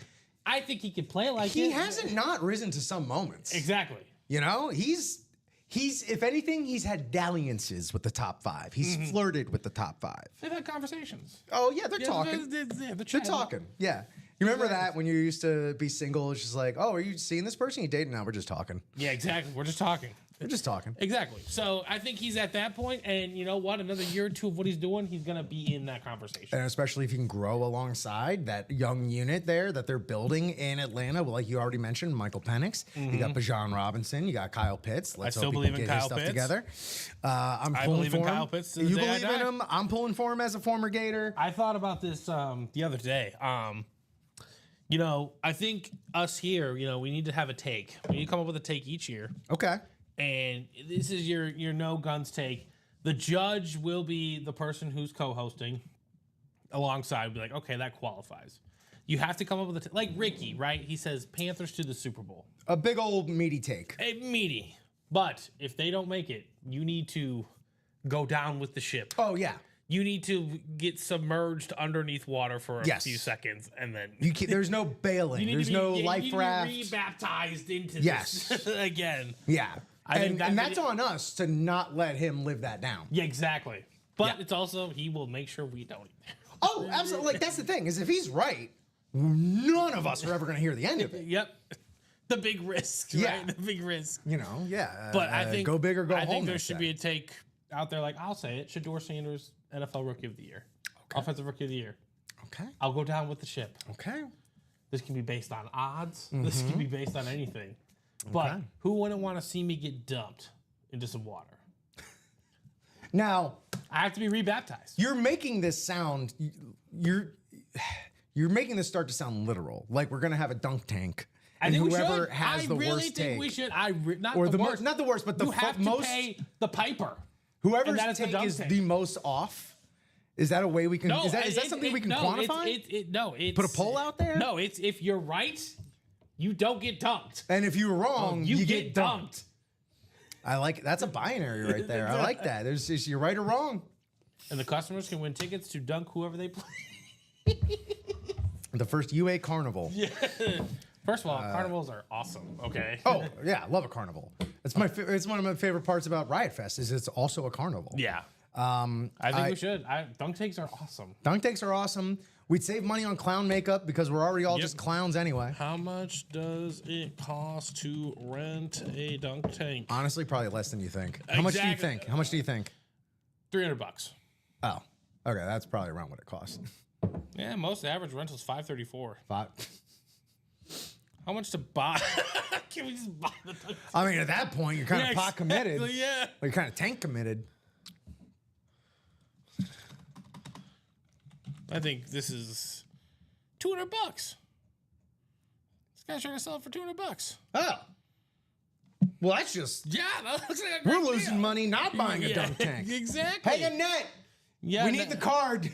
I think he can play like He it. hasn't not risen to some moments. Exactly. You know, he's if anything, he's had dalliances with the top 5. He's flirted with the top 5. They've had conversations. Oh yeah, they're talking. They're They're talking. Yeah. You remember that when you used to be single? It's just like, oh, are you seeing this person? You dating now? We're just talking. Yeah, exactly. We're just talking. We're just talking. Exactly. So I think he's at that point, and you know what? Another year or two of what he's doing, he's gonna be in that conversation. And especially if you can grow alongside that young unit there that they're building in Atlanta. Well, like you already mentioned, Michael Penix. You got Bijan Robinson. You got Kyle Pitts. Let's still hope he believe can in get his Kyle stuff Pitts. together. I'm I pulling believe for in him. Kyle Pitts to the You day I believe in die. him? I'm pulling for him as a former Gator. I thought about this the other day. You know, I think us here, you know, we need to have a take. We need to come up with a take each year. Okay. And this is your no guns take. The judge will be the person who's co-hosting alongside. Be like, okay, that qualifies. You have to come up with a like Ricky, right? He says Panthers to the Super Bowl. A big old meaty take. Meaty. But if they don't make it, you need to go down with the ship. Oh yeah. You need to get submerged underneath water for a Yes. few seconds, and then You can't, there's no bailing. There's no life raft. Rebaptized into Yes. this again. Yeah. I think And that's that's on us to not let him live that down. Yeah, exactly. But Yeah. it's also he will make sure we don't. Oh, absolutely. Like that's the thing is if he's right, none of us are ever going to hear the end of it. Yep. The big risk, Yeah. right? The big risk. You know, yeah. But I think go big or go home. I think there they should say. be a take out there. Like I'll say it: Shador Sanders, NFL Rookie of the Year, Offensive Rookie of the Year. Okay. I'll go down with the ship. Okay. This can be based on odds. This can be based on anything. But who wouldn't want to see me get dumped into some water? Now, I have to be rebaptized. you're making this sound you're making this start to sound literal. Like we're going to have a dunk tank. I And think we whoever should. has I the really worst think take, we should. Not or the the worst. not the worst, but the You have to most pay the piper. whoever's and that is the take dunk is tank. the most off. Is that a way we can? No, is that something we can quantify? No, it's Put a poll out there? No, it's if you're right, you don't get dunked. And if you're wrong, You, you get dunked. I like that's a binary right there. I like that. There's is you're right or wrong. And the customers can win tickets to dunk whoever they play. The first UA Carnival. First of all, carnivals are awesome. Okay. Oh yeah, I love a carnival. It's it's one of my favorite parts about Riot Fest is it's also a carnival. Yeah. I think we should. Dunk takes are awesome. Dunk tanks are awesome. We'd save money on clown makeup because we're already all just clowns anyway. How much does it cost to rent a dunk tank? Honestly, probably less than you think. How much do you Exactly. think? How much do you think? $300. Oh, okay, that's probably around what it costs. Yeah, most average rentals $534. Five. How much to buy? Can we just buy the dunk tank? I mean, at that point, you're kind of pot committed. Exactly, yeah. Or you're kind of tank committed. I think this is $200. This guy's trying to sell it for $200. Oh. Well, that's just Yeah, that looks like a great we're losing deal. money not buying a Yeah, dunk tank. Exactly. Hey, Annette, Yeah, we need the card.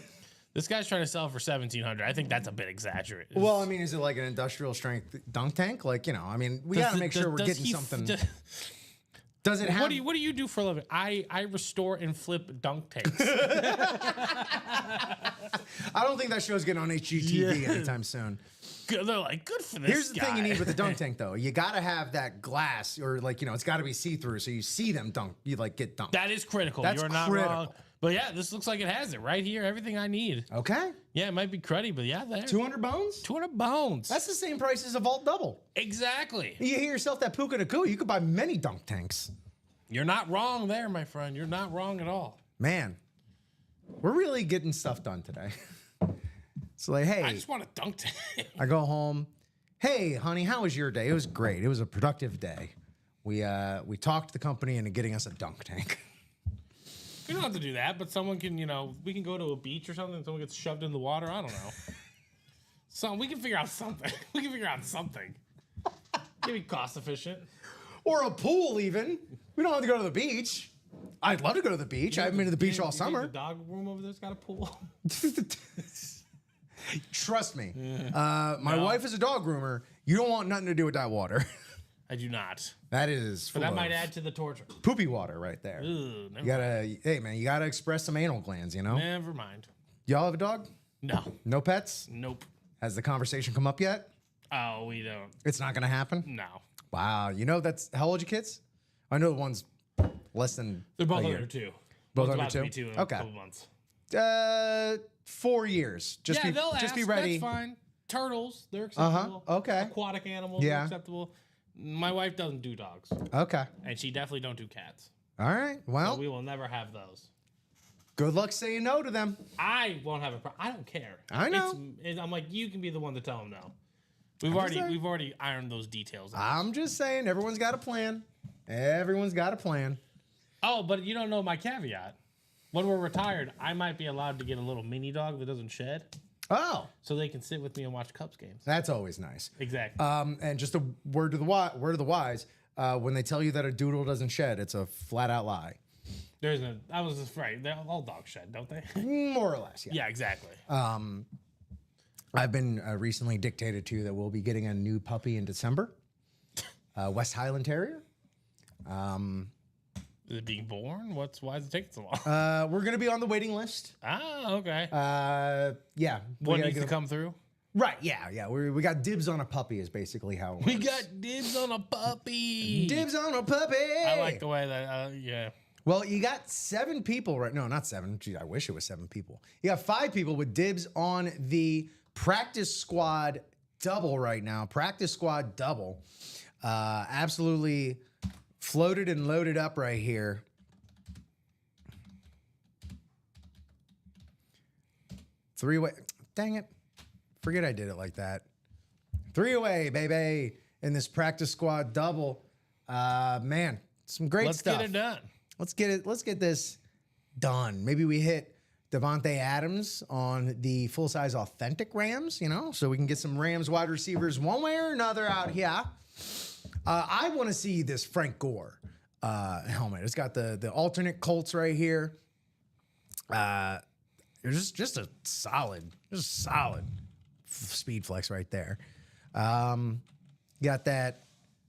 This guy's trying to sell it for $1,700. I think that's a bit exaggerated. Well, I mean, is it like an industrial strength dunk tank? Like, you know, I mean, we got to make sure we're getting something. Does it have? What do you do for a living? I restore and flip dunk tanks. I don't think that show's getting on HGTV Yeah. anytime soon. Good, they're like, good for this Here's the thing you guy. need with the dunk tank, though. You got to have that glass, or like, you know, it's got to be see-through, so you see them dunk. You like get dunked. That is critical. That's You're not critical. wrong. But yeah, this looks like it has it right here. Everything I need. Okay. Yeah, it might be cruddy, but yeah, there. 200 bones? 200 bones. That's the same price as a Vault Double. exactly. You hear yourself that Puka Nakua, you could buy many dunk tanks. You're not wrong there, my friend. You're not wrong at all. Man, we're really getting stuff done today. It's like, hey, I just want a dunk tank. I go home. Hey, honey, how was your day? It was great. It was a productive day. We talked the company into getting us a dunk tank. We don't have to do that, but someone can, we can go to a beach or something and someone gets shoved in the water. I don't know. So we can figure out something. Give me cost efficient. Or a pool, even. We don't have to go to the beach. I'd love to go to the beach. I haven't been to the beach all summer. The dog room over there's got a pool. Trust me. My wife is a dog groomer. You don't want nothing to do with that water. I do not. That is But that might add to the torture. poopy water right there. Ugh, Hey man, you gotta express some anal glands, you know? Never mind. Y'all have a dog? No. No pets? Nope. Has the conversation come up yet? Oh, we don't. It's not gonna happen? No. Wow. You know that's how old are your kids? I know the one's less than They're both a year. under 2. Both One's under about to 2? be 2 in Okay. a couple months. 4 years. Just They'll be ask. ready. That's fine. Turtles, they're acceptable. Okay. Aquatic animals, Yeah. they're acceptable. My wife doesn't do dogs, Okay. and she definitely don't do cats. All right. Well, So we will never have those. good luck saying no to them. I won't have a problem. I don't care. I know. I'm like, you can be the one to tell them no. saying. We've already ironed those details out. I'm just saying, everyone's got a plan. Everyone's got a plan. Oh, but you don't know my caveat. When we're retired, I might be allowed to get a little mini dog that doesn't shed, Oh, so they can sit with me and watch Cubs games. that's always nice. Exactly. And just a word to the wise. When they tell you that a doodle doesn't shed, it's a flat out lie. There's no. I was just right. All dogs shed, don't they? More or less, yeah. Yeah, exactly. I've been recently dictated to that we'll be getting a new puppy in December. West Highland Terrier. Is it being born? Why is it taking so long? We're gonna be on the waiting list. Okay. Yeah. What needs to come through? Right. Yeah. We got dibs on a puppy is basically how it We works. got dibs on a puppy. Dibs on a puppy. I like the way that. Yeah. Well, you got 7 people right. No, not 7. Gee, I wish it was 7 people. You got 5 people with dibs on the practice squad double right now. Practice squad double. Absolutely floated and loaded up right here. Three-way. Dang it. Forget I did it like that. 3-away, baby. In this practice squad double. Man, some great stuff. Let's get it done. Let's get this done. Maybe we hit Devontae Adams on the full-size authentic Rams, so we can get some Rams wide receivers one way or another out here. I want to see this Frank Gore helmet. It's got the alternate Colts right here. There's just a solid speed flex right there. Got that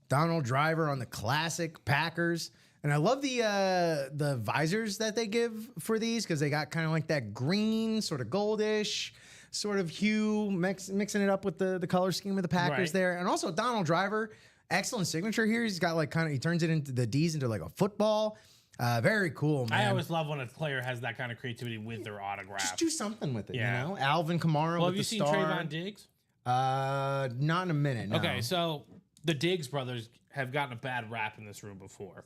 Donald Driver on the classic Packers. And I love the visors that they give for these because they got kind of like that green, sort of goldish sort of hue, mixing it up with the color scheme of the Packers Right. there. And also Donald Driver, excellent signature here. He's got he turns it into the D's into like a football. Very cool, man. I always love when a player has that kind of creativity with their autograph. Just do something with it, Yeah. Alvin Kamara Well, with have you the seen star. Trayvon Diggs? Not in a minute, no. Okay, so the Diggs brothers have gotten a bad rap in this room before.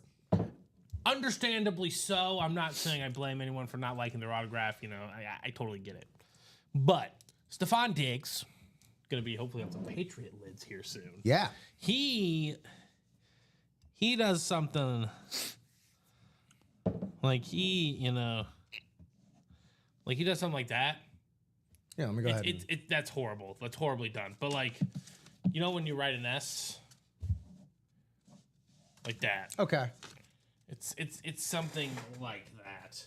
Understandably so. I'm not saying I blame anyone for not liking their autograph. I totally get it. But Stephon Diggs, going to be hopefully on some Patriot lids here soon. Yeah. He does something like he does something like that. Yeah, let me go ahead. That's horrible. That's horribly done. But when you write an S like that, Okay. it's something like that.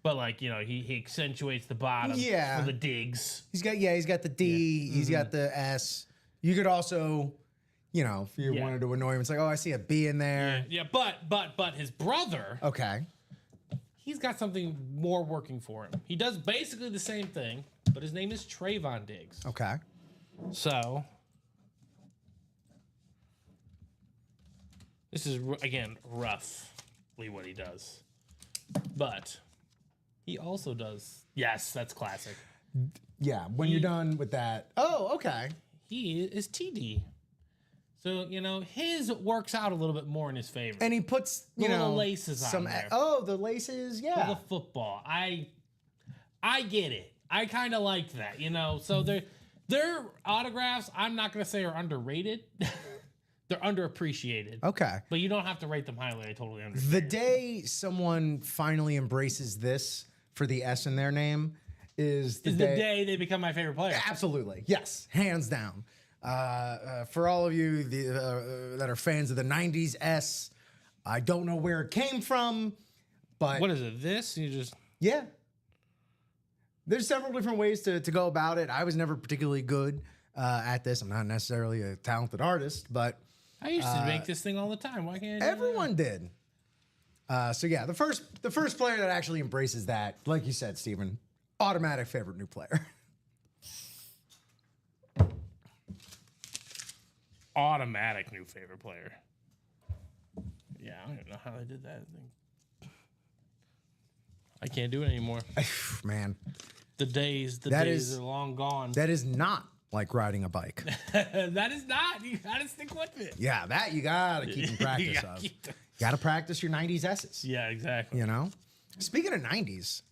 But he accentuates the bottom Yeah. for the digs. He's got the D, he's got the S. You could also, if you Yeah. wanted to annoy him, it's like, oh, I see a B in there. Yeah, but his brother, Okay. he's got something more working for him. He does basically the same thing, but his name is Trayvon Diggs. Okay. So this is again roughly what he does, but he also does. Yes, that's classic. Yeah, when you're done with that. Oh, okay. He is TD, so his works out a little bit more in his favor. And he puts, The little laces on some there. Oh, the laces, For yeah. the football, I get it. I kind of like that, you know. So their autographs, I'm not gonna say are underrated. They're underappreciated. Okay. But you don't have to rate them highly. I totally understand. The day someone finally embraces this for the S in their name is the day they become my favorite player. Absolutely. Yes. Hands down. For all of you that are fans of the 90s S, I don't know where it came from, but... What is it? This? You just... Yeah. There's several different ways to go about it. I was never particularly good at this. I'm not necessarily a talented artist, but... I used to make this thing all the time. Why can't I do everyone did? So yeah, the first player that actually embraces that, like you said, Steven, automatic favorite new player. Automatic new favorite player. Yeah, I don't know how they did that. I can't do it anymore. Man, the days are long gone. That is not like riding a bike. That is not. You gotta stick with it. Yeah, that you gotta keep in practice of. You gotta practice your 90s S's. Yeah, exactly. You know? Speaking of 90s,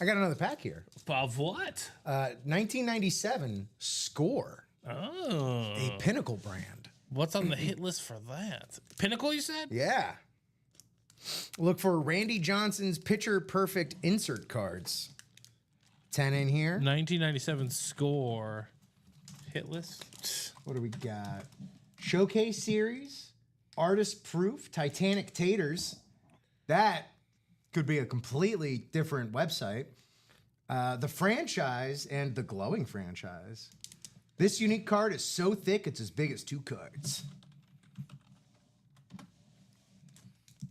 I got another pack here. Of what? 1997 Score. Oh. A Pinnacle brand. What's on the hit list for that? Pinnacle, you said? Yeah. Look for Randy Johnson's Pitcher Perfect insert cards. 10 in here. 1997 Score. Hit list. What do we got? Showcase Series, Artist Proof, Titanic Taters. That could be a completely different website. The Franchise and the Glowing Franchise. This unique card is so thick, it's as big as 2 cards.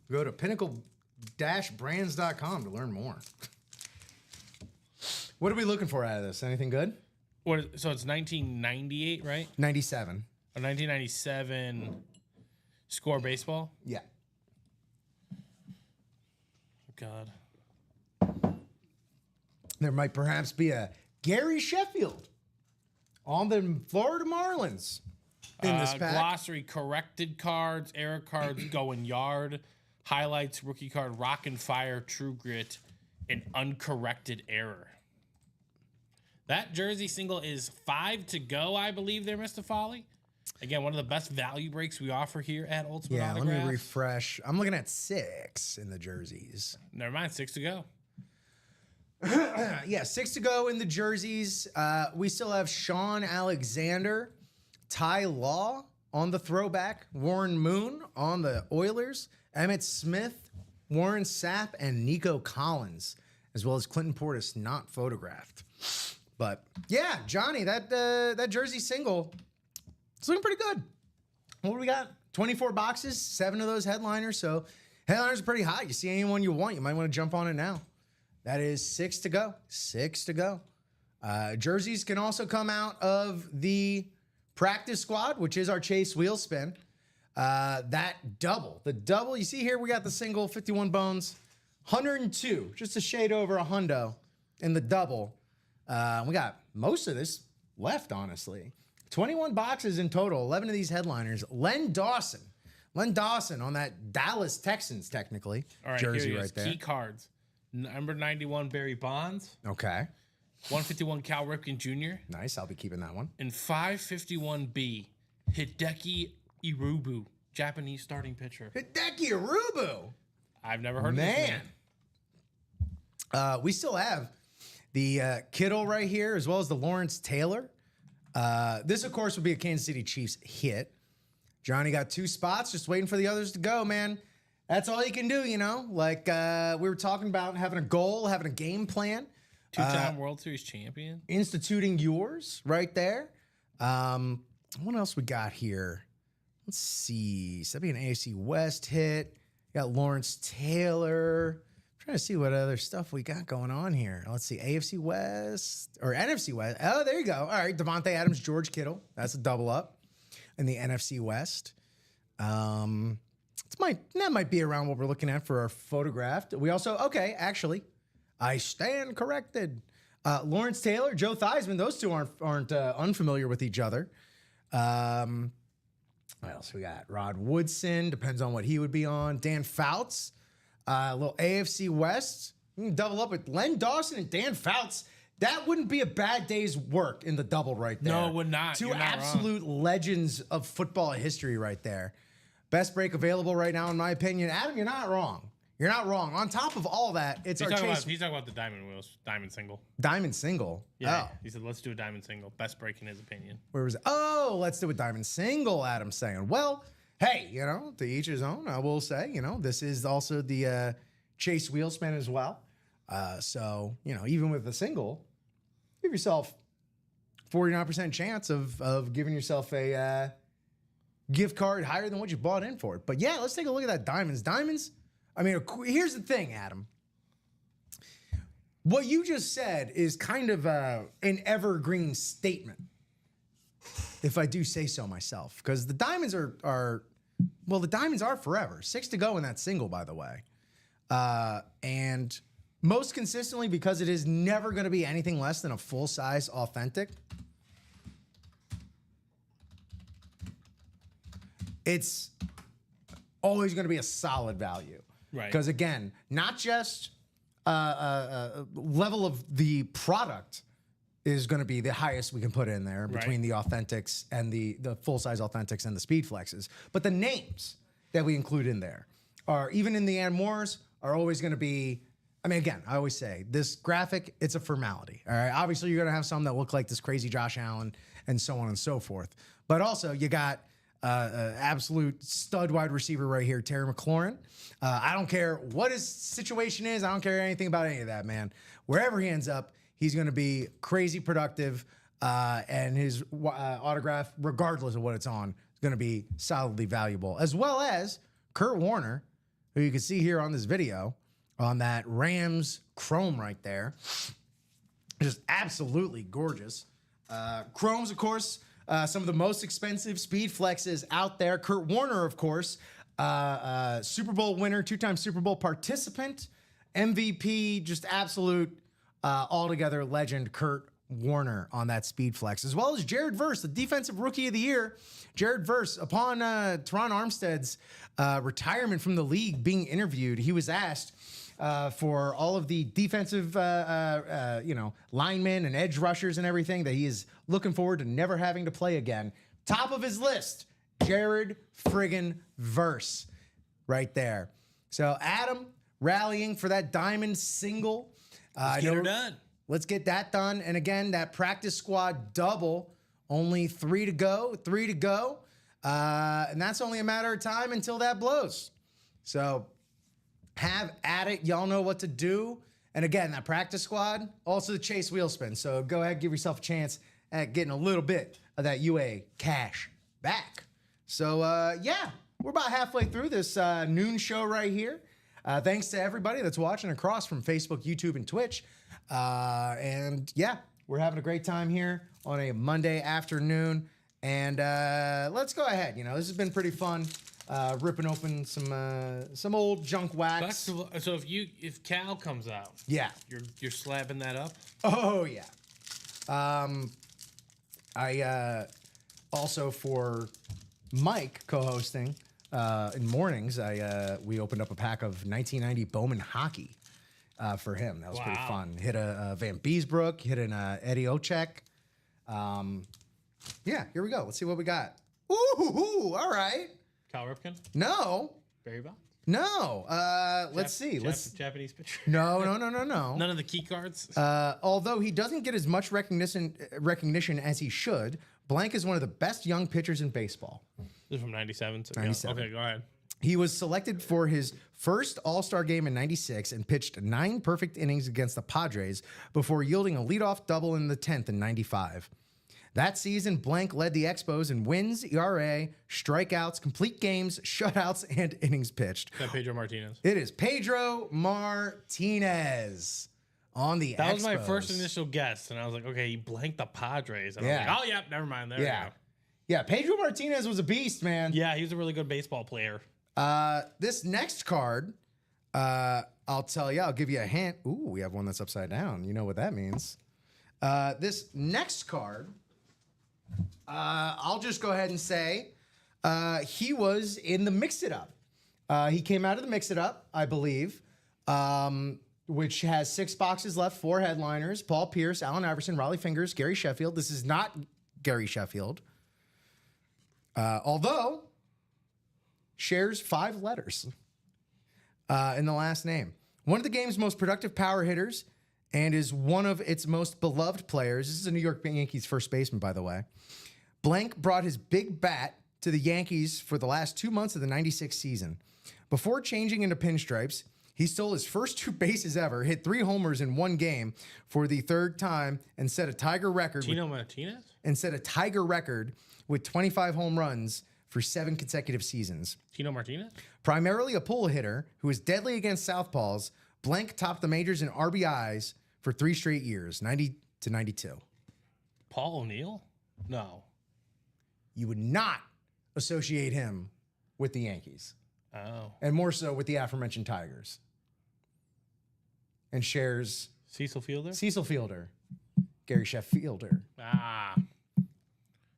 Go to pinnacle-brands.com to learn more. What are we looking for out of this? Anything good? So it's 1998, right? 97. Or 1997 Score baseball? Yeah. God. There might perhaps be a Gary Sheffield on the Florida Marlins in this pack. Glossary, corrected cards, error cards, going yard, highlights, rookie card, rock and fire, true grit, and uncorrected error. That jersey single is 5 to go, I believe there, Mr. Folly. Again, one of the best value breaks we offer here at Ultimate Autographs. Let me refresh. I'm looking at 6 in the jerseys. Never mind, 6 to go. Yeah, 6 to go in the jerseys. We still have Sean Alexander, Ty Law on the throwback, Warren Moon on the Oilers, Emmett Smith, Warren Sapp, and Nico Collins, as well as Clinton Portis not photographed. But yeah, Johnny, that jersey single, it's looking pretty good. What do we got? 24 boxes, 7 of those headliners. So headliners are pretty hot. You see anyone you want, you might want to jump on it now. That is 6 to go. 6 to go. Jerseys can also come out of the practice squad, which is our Chase Wheel Spin. The double, you see here, we got the single 51 bones, 102, just a shade over a hundo in the double. We got most of this left, honestly. 21 boxes in total, 11 of these headliners. Len Dawson on that Dallas Texans, technically, all right, jersey here right there. Key cards. Number 91, Barry Bonds. Okay. 151, Cal Ripken Jr. Nice, I'll be keeping that one. And 551B, Hideki Irubu, Japanese starting pitcher. Hideki Irubu. I've never heard of this man. We still have the Kittle right here, as well as the Lawrence Taylor. This, of course, would be a Kansas City Chiefs hit. Johnny got 2 spots, just waiting for the others to go, man. That's all you can do, you know? Like we were talking about having a goal, having a game plan. 2-time World Series champion. Instituting yours right there. What else we got here? Let's see. So that'd be an AFC West hit. Got Lawrence Taylor. Trying to see what other stuff we got going on here. Let's see, AFC West or NFC West. Oh, there you go. All right, Devontae Adams, George Kittle. That's a double up in the NFC West. That might be around what we're looking at for our photograph. We also, actually, I stand corrected. Lawrence Taylor, Joe Theismann, those two aren't unfamiliar with each other. What else we got? Rod Woodson, depends on what he would be on. Dan Fouts. A little AFC West. You can double up with Len Dawson and Dan Fouts. That wouldn't be a bad day's work in the double right there. No, it would not. 2 You're not absolute legends of football history right there. Best break available right now, in my opinion. Adam, you're not wrong. You're not wrong. On top of all that, it's He's our talking, Chase he's talking about the diamond wheels, diamond single. Diamond single. Yeah, Oh, he said let's do a diamond single. Best break in his opinion. where was it? Oh, let's do a diamond single, Adam's saying. Well, hey, to each his own, I will say, this is also the Chase Wheelspin as well. So, even with the single, give yourself 49% chance of giving yourself a gift card higher than what you bought in for it. But yeah, let's take a look at that diamonds. Diamonds, here's the thing, Adam. What you just said is kind of an evergreen statement, if I do say so myself, because the diamonds are forever. 6 to go in that single, by the way. And most consistently, because it is never going to be anything less than a full-size authentic, it's always going to be a solid value. Right. Because again, not just level of the product is going to be the highest we can put in there between the authentics and the full-size authentics and the speed flexes, but the names that we include in there are, even in the Moores, are always going to be, again, I always say this graphic, it's a formality. All right. Obviously, you're going to have some that look like this crazy Josh Allen and so on and so forth. But also, you got absolute stud wide receiver right here, Terry McLaurin. I don't care what his situation is. I don't care anything about any of that, man. Wherever he ends up, he's going to be crazy productive. And his autograph, regardless of what it's on, is going to be solidly valuable. As well as Kurt Warner, who you can see here on this video, on that Rams chrome right there. Just absolutely gorgeous. Chromes, of course, some of the most expensive speed flexes out there. Kurt Warner, of course, Super Bowl winner, 2-time Super Bowl participant, MVP, just absolute altogether legend, Kurt Warner on that speed flex, as well as Jared Verse, the defensive rookie of the year. Jared Verse, upon Teron Armstead's retirement from the league, being interviewed, he was asked for all of the defensive, linemen and edge rushers and everything that he is looking forward to never having to play again. Top of his list, Jared friggin' Verse, right there. So Adam rallying for that diamond single. Let's get her done. Let's get that done. And again, that practice squad double, only 3 to go. And that's only a matter of time until that blows. So have at it. Y'all know what to do. And again, that practice squad, also the Chase Wheelspin. So go ahead, give yourself a chance at getting a little bit of that UA cash back. So yeah, we're about halfway through this noon show right here. Thanks to everybody that's watching across from Facebook, YouTube, and Twitch. And yeah, we're having a great time here on a Monday afternoon. And let's go ahead. This has been pretty fun. Ripping open some old junk wax. So if Cal comes out, Yeah. you're slapping that up. Oh yeah. I also, for Mike co-hosting in mornings, we opened up a pack of 1990 Bowman hockey for him. That was pretty fun. Hit a Van Beesbrook, hit an Eddie Ochek. Yeah, here we go. Let's see what we got. Ooh, all right. Cal Ripken, No, Barry Bonds. no. Let's see. Japanese pitcher. No. None of the key cards. Although he doesn't get as much recognition as he should, Blank is one of the best young pitchers in baseball. This is from 97. So 97. Okay, go ahead. He was selected for his first All-Star game in 96 and pitched 9 perfect innings against the Padres before yielding a leadoff double in the 10th in 95. That season, Blank led the Expos in wins, ERA, strikeouts, complete games, shutouts, and innings pitched. Is that Pedro Martinez? It is Pedro Martinez on the Expos. That was my first initial guess, and I was like, okay, he blanked the Padres. And I was like, oh, yeah, never mind. There we go. Yeah, Pedro Martinez was a beast, man. Yeah, he was a really good baseball player. This next card, I'll tell you, I'll give you a hint. Ooh, we have one that's upside down. You know what that means. This next card, I'll just go ahead and say he was in the Mix It Up. He came out of the Mix It Up, I believe. which has 6 boxes left, 4 headliners: Paul Pierce, Allen Iverson, Raleigh Fingers, Gary Sheffield. This is not Gary Sheffield, although shares 5 letters in the last name. One of the game's most productive power hitters and is one of its most beloved players. This is a New York Yankees first baseman, by the way. Blank brought his big bat to the Yankees for the last 2 months of the 96 season. Before changing into pinstripes, he stole his first 2 bases ever, hit 3 homers in 1 game for the 3rd time, and set a Tiger record. Tino Martinez? And set a Tiger record with 25 home runs for 7 consecutive seasons. Tino Martinez? Primarily a pull hitter who is deadly against southpaws, Blank topped the majors in RBIs for 3 straight years, 90 to 92. Paul O'Neill? No. You would not associate him with the Yankees. Oh. And more so with the aforementioned Tigers. And shares Cecil Fielder? Cecil Fielder, Gary Sheffielder. Ah.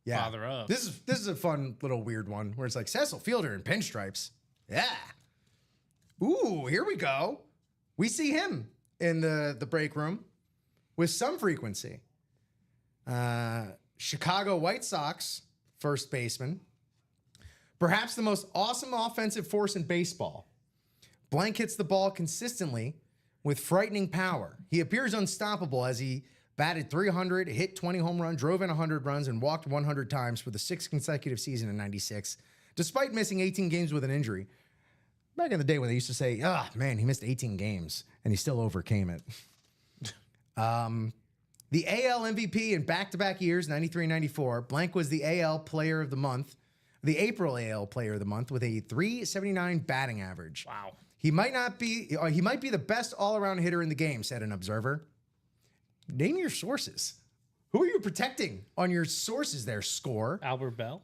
Yeah. Father of. This is a fun little weird one where it's like Cecil Fielder in pinstripes. Yeah. Ooh, here we go. We see him in the break room with some frequency. Chicago White Sox first baseman. Perhaps the most awesome offensive force in baseball. Blank hits the ball consistently with frightening power. He appears unstoppable as he batted .300, hit 20 home runs, drove in 100 runs, and walked 100 times for the 6th consecutive season in 96, despite missing 18 games with an injury. Back in the day when they used to say, man, he missed 18 games, and he still overcame it. The AL MVP in back-to-back years, 93 and 94, Blank was the AL Player of the Month, the April AL Player of the Month with a .379 batting average. Wow. He might be the best all-around hitter in the game, said an observer. Name your sources. Who are you protecting on your sources there, Score? Albert Bell?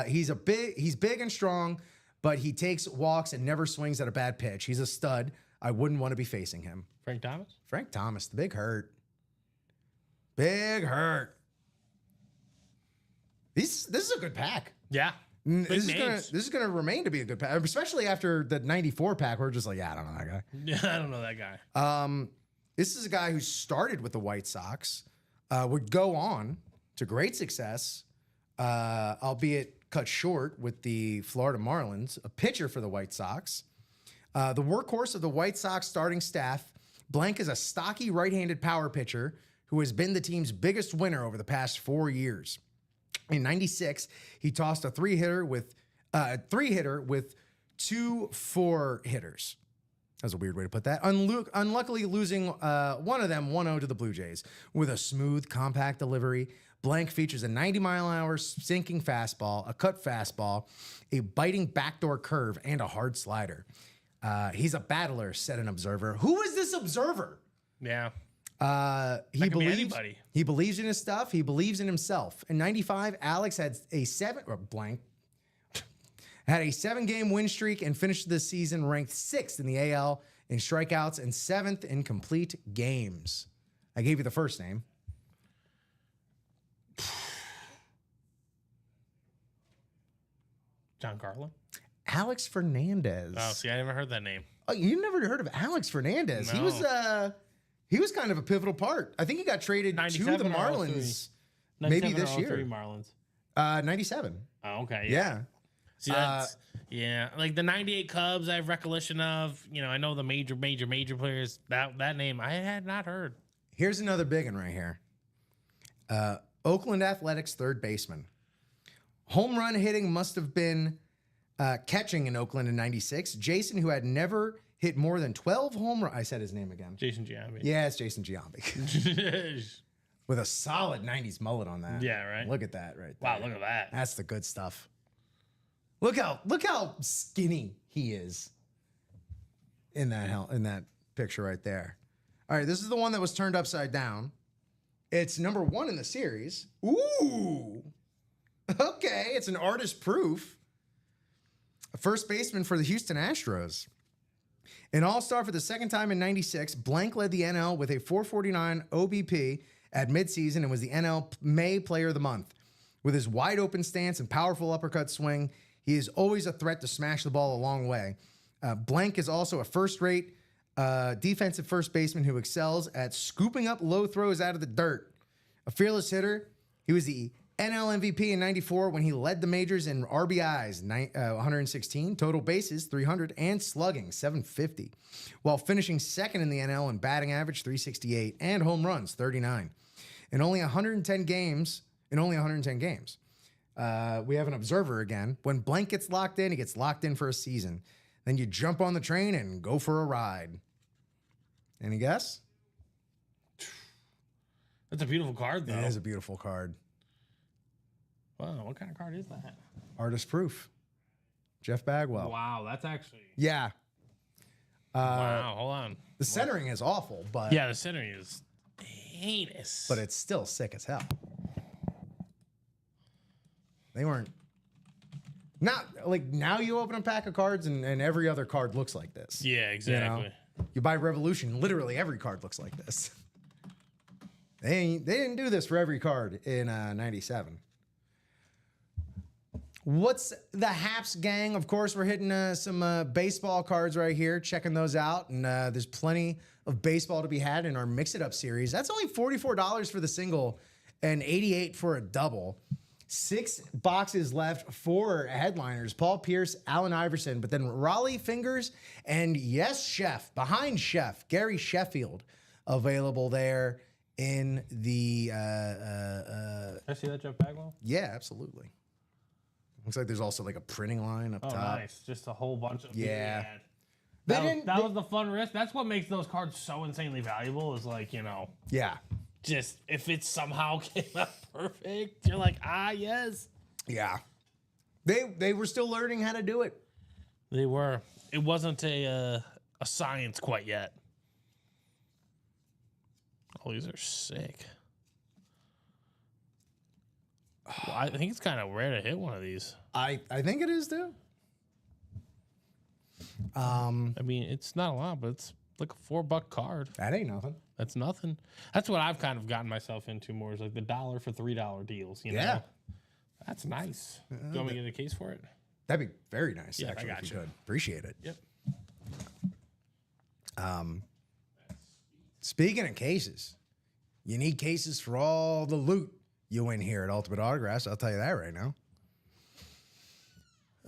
He's big and strong, but he takes walks and never swings at a bad pitch. He's a stud. I wouldn't want to be facing him. Frank Thomas? Frank Thomas, the Big Hurt. Big Hurt. This is a good pack. Yeah. This is gonna remain to be a good pack, especially after the 94 pack. We're just like, yeah, I don't know that guy. Yeah, I don't know that guy. This is a guy who started with the White Sox, would go on to great success, albeit cut short with the Florida Marlins, a pitcher for the White Sox. The workhorse of the White Sox starting staff, Blank is a stocky right-handed power pitcher who has been the team's biggest winner over the past 4 years. In 96, he tossed a three-hitter with 2 4-hitters. That's a weird way to put that. Unluckily losing one of them 1-0 to the Blue Jays. With a smooth, compact delivery, Blank features a 90-mile-an-hour sinking fastball, a cut fastball, a biting backdoor curve, and a hard slider. He's a battler, said an observer. Who is this observer? Yeah. He believes anybody. He believes in his stuff. He believes in himself. In 95, Alex had a 7-game win streak and finished the season ranked 6th in the AL in strikeouts and 7th in complete games. I gave you the first name. John Carlin? Alex Fernandez. Oh, see, I never heard that name. Oh, you never heard of Alex Fernandez? No. He was kind of a pivotal part. I think he got traded to the Marlins maybe this year. Marlins. 97. Oh, okay. Yeah. See, that's, like the 98 Cubs I have recollection of. You know, I know the major players. That name I had not heard. Here's another big one right here. Oakland Athletics third baseman. Home run hitting must have been catching in Oakland in 96. Jason, who had never hit more than 12 home runs. I said his name again. Jason Giambi. Yeah, it's Jason Giambi. With a solid 90s mullet on that. Yeah, right. Look at that right there. Wow, look at that. That's the good stuff. Look how skinny he is in that picture right there. All right, this is the one that was turned upside down. It's number 1 in the series. Ooh. Okay, it's an artist proof. A first baseman for the Houston Astros. An all-star for the second time in 96, Blank led the NL with a 449 OBP at midseason and was the NL May Player of the Month. With his wide-open stance and powerful uppercut swing, he is always a threat to smash the ball a long way. Blank is also a first-rate defensive first baseman who excels at scooping up low throws out of the dirt. A fearless hitter. He was the NL MVP in 94 when he led the majors in RBIs, 116, total bases, 300, and slugging, 750, while finishing second in the NL in batting average, 368, and home runs, 39. In only 110 games, we have an observer again. When Blank gets locked in, he gets locked in for a season. Then you jump on the train and go for a ride. Any guess? That's a beautiful card, though. It is a beautiful card. Wow, what kind of card is that? Artist proof. Jeff Bagwell. Wow, that's actually... Yeah. wow, hold on. The centering is awful, but Yeah, the centering is heinous. but it's still sick as hell. They weren't. Not like now you open a pack of cards and every other card looks like this. Yeah, exactly. You buy Revolution, literally every card looks like this. They didn't do this for every card in 97. What's the Haps gang? Of course, we're hitting some baseball cards right here, checking those out. And there's plenty of baseball to be had in our Mix It Up series. That's only $44 for the single and $88 for a double. 6 boxes left for headliners. Paul Pierce, Allen Iverson, but then Raleigh Fingers and yes, Chef, behind Chef, Gary Sheffield, available there in the... Can I see that, Jeff Bagwell? Yeah, absolutely. Looks like there's also like a printing line up Oh, top. nice. Just a whole bunch of... Yeah. That was the fun risk. That's what makes those cards so insanely valuable is like, you know, Yeah. just if it somehow came out perfect, you're like, yes. Yeah. They were still learning how to do it. They were. It wasn't a science quite yet. Oh, these are sick. Well, I think it's kind of rare to hit one of these. I think it is too. I mean, it's not a lot, but it's like a $4 card. That ain't nothing. That's nothing. That's what I've kind of gotten myself into more is like the $1 for $3 deals. You know? Yeah. That's nice. Do you want me to get a case for it? That'd be very nice, Yeah, actually, I if got you you. could. Appreciate it. Yep. Speaking of cases, you need cases for all the loot you win here at Ultimate Autographs. I'll tell you that right now.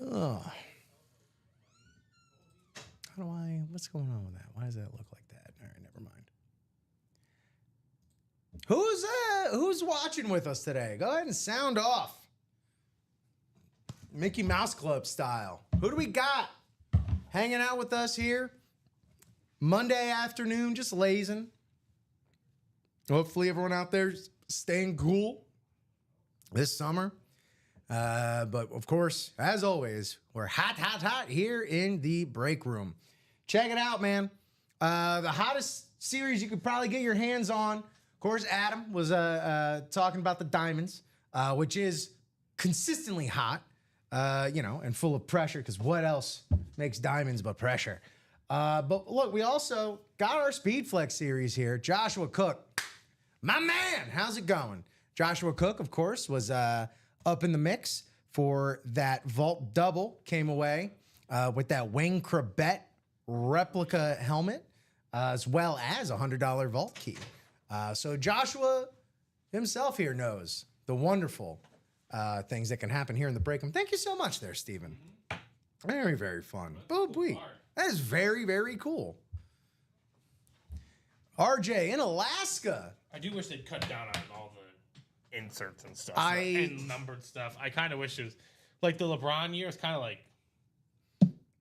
Oh. What's going on with that? Why does that look like that? All right, never mind. Who's watching with us today? Go ahead and sound off. Mickey Mouse Club style. Who do we got hanging out with us here? Monday afternoon, just lazing. Hopefully everyone out there's staying cool this summer. But of course, as always, we're hot here in the break room. Check it out, man. The hottest series you could probably get your hands on. Of course, Adam was talking about the diamonds, which is consistently hot, and full of pressure, because what else makes diamonds but pressure? But look, we also got our Speed Flex series here. Joshua Cook, my man, how's it going? Joshua Cook, of course, was up in the mix for that vault double, came away with that Wayne Crabette replica helmet, as well as a $100 vault key. So Joshua himself here knows the wonderful things that can happen here in the break room. Thank you so much there, Steven. Very, very fun. Boop-wee. That is very, very cool. RJ in Alaska. I do wish they'd cut down on all the inserts and stuff and numbered stuff. I kind of wish it was like the LeBron year is kind of like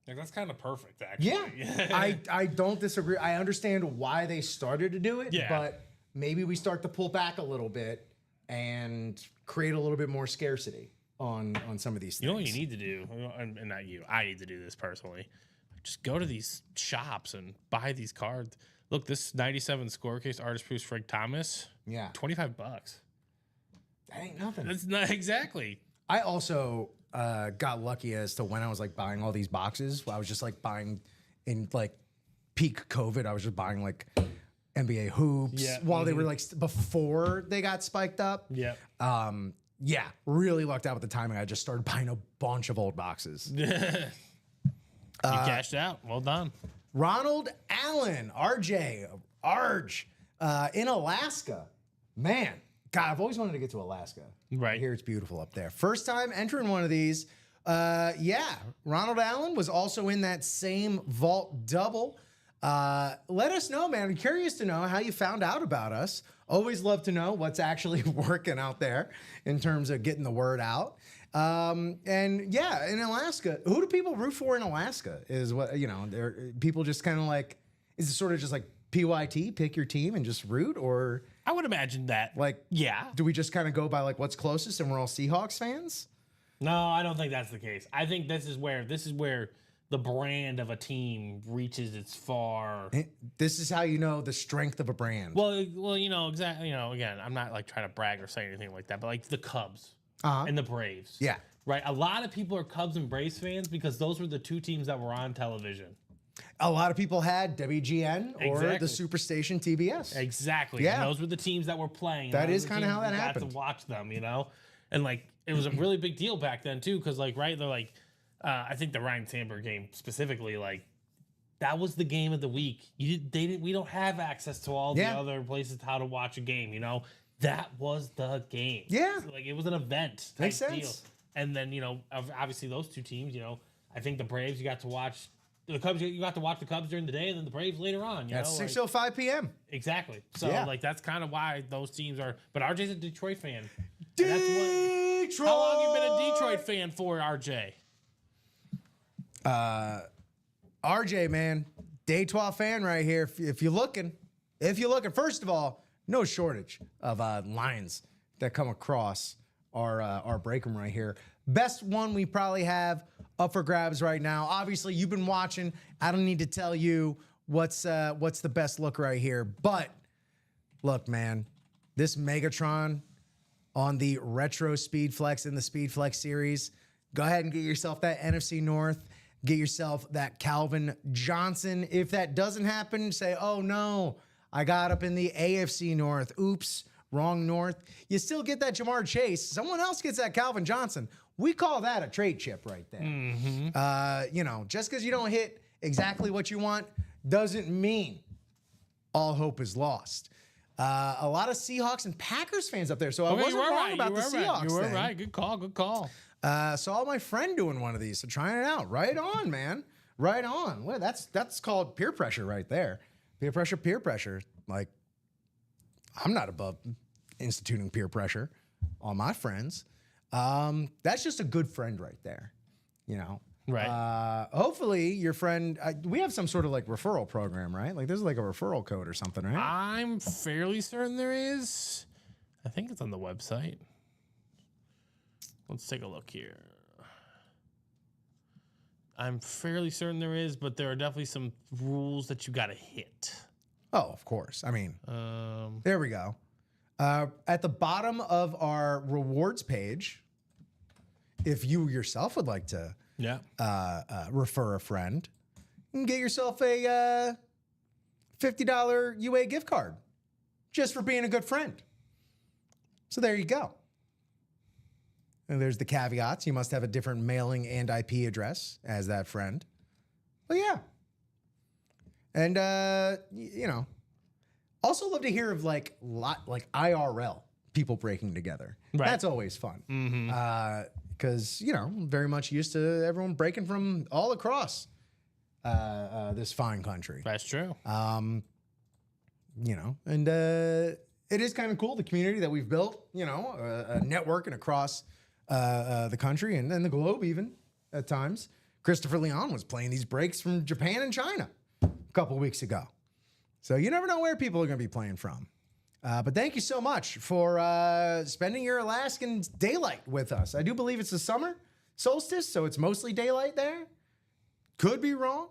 that's kind of perfect, actually. Yeah, I don't disagree. I understand why they started to do it, but maybe we start to pull back a little bit and create a little bit more scarcity on some of these things. You know what you need to do, and not you, I need to do this personally. Just go to these shops and buy these cards. Look, this 97 score case artist proofs Frank Thomas. Yeah, $25. That ain't nothing. That's not exactly. I also got lucky as to when I was like buying all these boxes. I was just like buying in like peak COVID. I was just buying like NBA hoops while they were like before they got spiked up. Yeah. Yeah, really lucked out with the timing. I just started buying a bunch of old boxes. You cashed out. Well done. Ronald Allen, RJ, Arj, in Alaska. Man, God, I've always wanted to get to Alaska. Right. I hear it's beautiful up there. First time entering one of these. Yeah, Ronald Allen was also in that same vault double. Let us know, man. I'm curious to know how you found out about us. Always love to know what's actually working out there in terms of getting the word out. And yeah, in Alaska, who do people root for in Alaska? Is what, people just kind of like, is it sort of just like PYT, pick your team and just root? Or I would imagine that. like, Yeah. do we just kind of go by like what's closest and we're all Seahawks fans? No, I don't think that's the case. I think this is where the brand of a team reaches its far. This is how you know the strength of a brand. Well, exactly. Again, I'm not like trying to brag or say anything like that, but like the Cubs and the Braves. Yeah. Right. A lot of people are Cubs and Braves fans because those were the two teams that were on television. A lot of people had WGN or Exactly. the Superstation TBS. Exactly. Yeah. And those were the teams that were playing. That Those is were the kinda teams how that you got happened. to watch them, and like it was a really big deal back then too, because like they're like, I think the Ryan Sandberg game specifically, like that was the game of the week. We don't have access to all the Yeah. other places how to watch a game. That was the game. Yeah. Like it was an event. Makes type sense. Deal. And then obviously those two teams. I think the Braves you got to watch. The Cubs, you got to watch the Cubs during the day, and then the Braves later on. At 6:05 p.m. Exactly. So Yeah. like that's kind of why those teams are. But RJ's a Detroit fan. And Detroit. how long you been a Detroit fan for, RJ? RJ, man, Detroit fan right here. If you're looking, first of all, no shortage of lines that come across our break room right here. Best one we probably have up for grabs right now. Obviously, you've been watching. I don't need to tell you what's the best look right here. But look, man, this Megatron on the Retro Speedflex in the Speedflex series. Go ahead and get yourself that NFC North. Get yourself that Calvin Johnson. If that doesn't happen, say, oh no, I got up in the AFC North. Oops, wrong North. You still get that Jamar Chase. Someone else gets that Calvin Johnson. We call that a trade chip right there. Just because you don't hit exactly what you want doesn't mean all hope is lost. A lot of Seahawks and Packers fans up there. So I wasn't wrong about the Seahawks You were thing. right. Good call. Saw my friend doing one of these, so trying it out. Right on, man. Right on. Well, that's called peer pressure right there. Peer pressure. Like, I'm not above instituting peer pressure on my friends. That's just a good friend right there, Right. Hopefully your friend, we have some sort of like referral program, right? Like there's like a referral code or something, right? I'm fairly certain there is. I think it's on the website. Let's take a look here. I'm fairly certain there is, but there are definitely some rules that you got to hit. Oh, of course. I mean, there we go. At the bottom of our rewards page, if you yourself would like to refer a friend, you can get yourself a $50 UA gift card just for being a good friend. So there you go. And there's the caveats. You must have a different mailing and IP address as that friend. But yeah. And, also love to hear of like IRL people breaking together. Right. That's always fun. Because, very much used to everyone breaking from all across this fine country. That's true. And it is kind of cool, the community that we've built, networking across the country and the globe even at times. Christopher Leon was playing these breaks from Japan and China a couple weeks ago. So you never know where people are going to be playing from. But thank you so much for spending your Alaskan daylight with us. I do believe it's the summer solstice, so it's mostly daylight there. Could be wrong.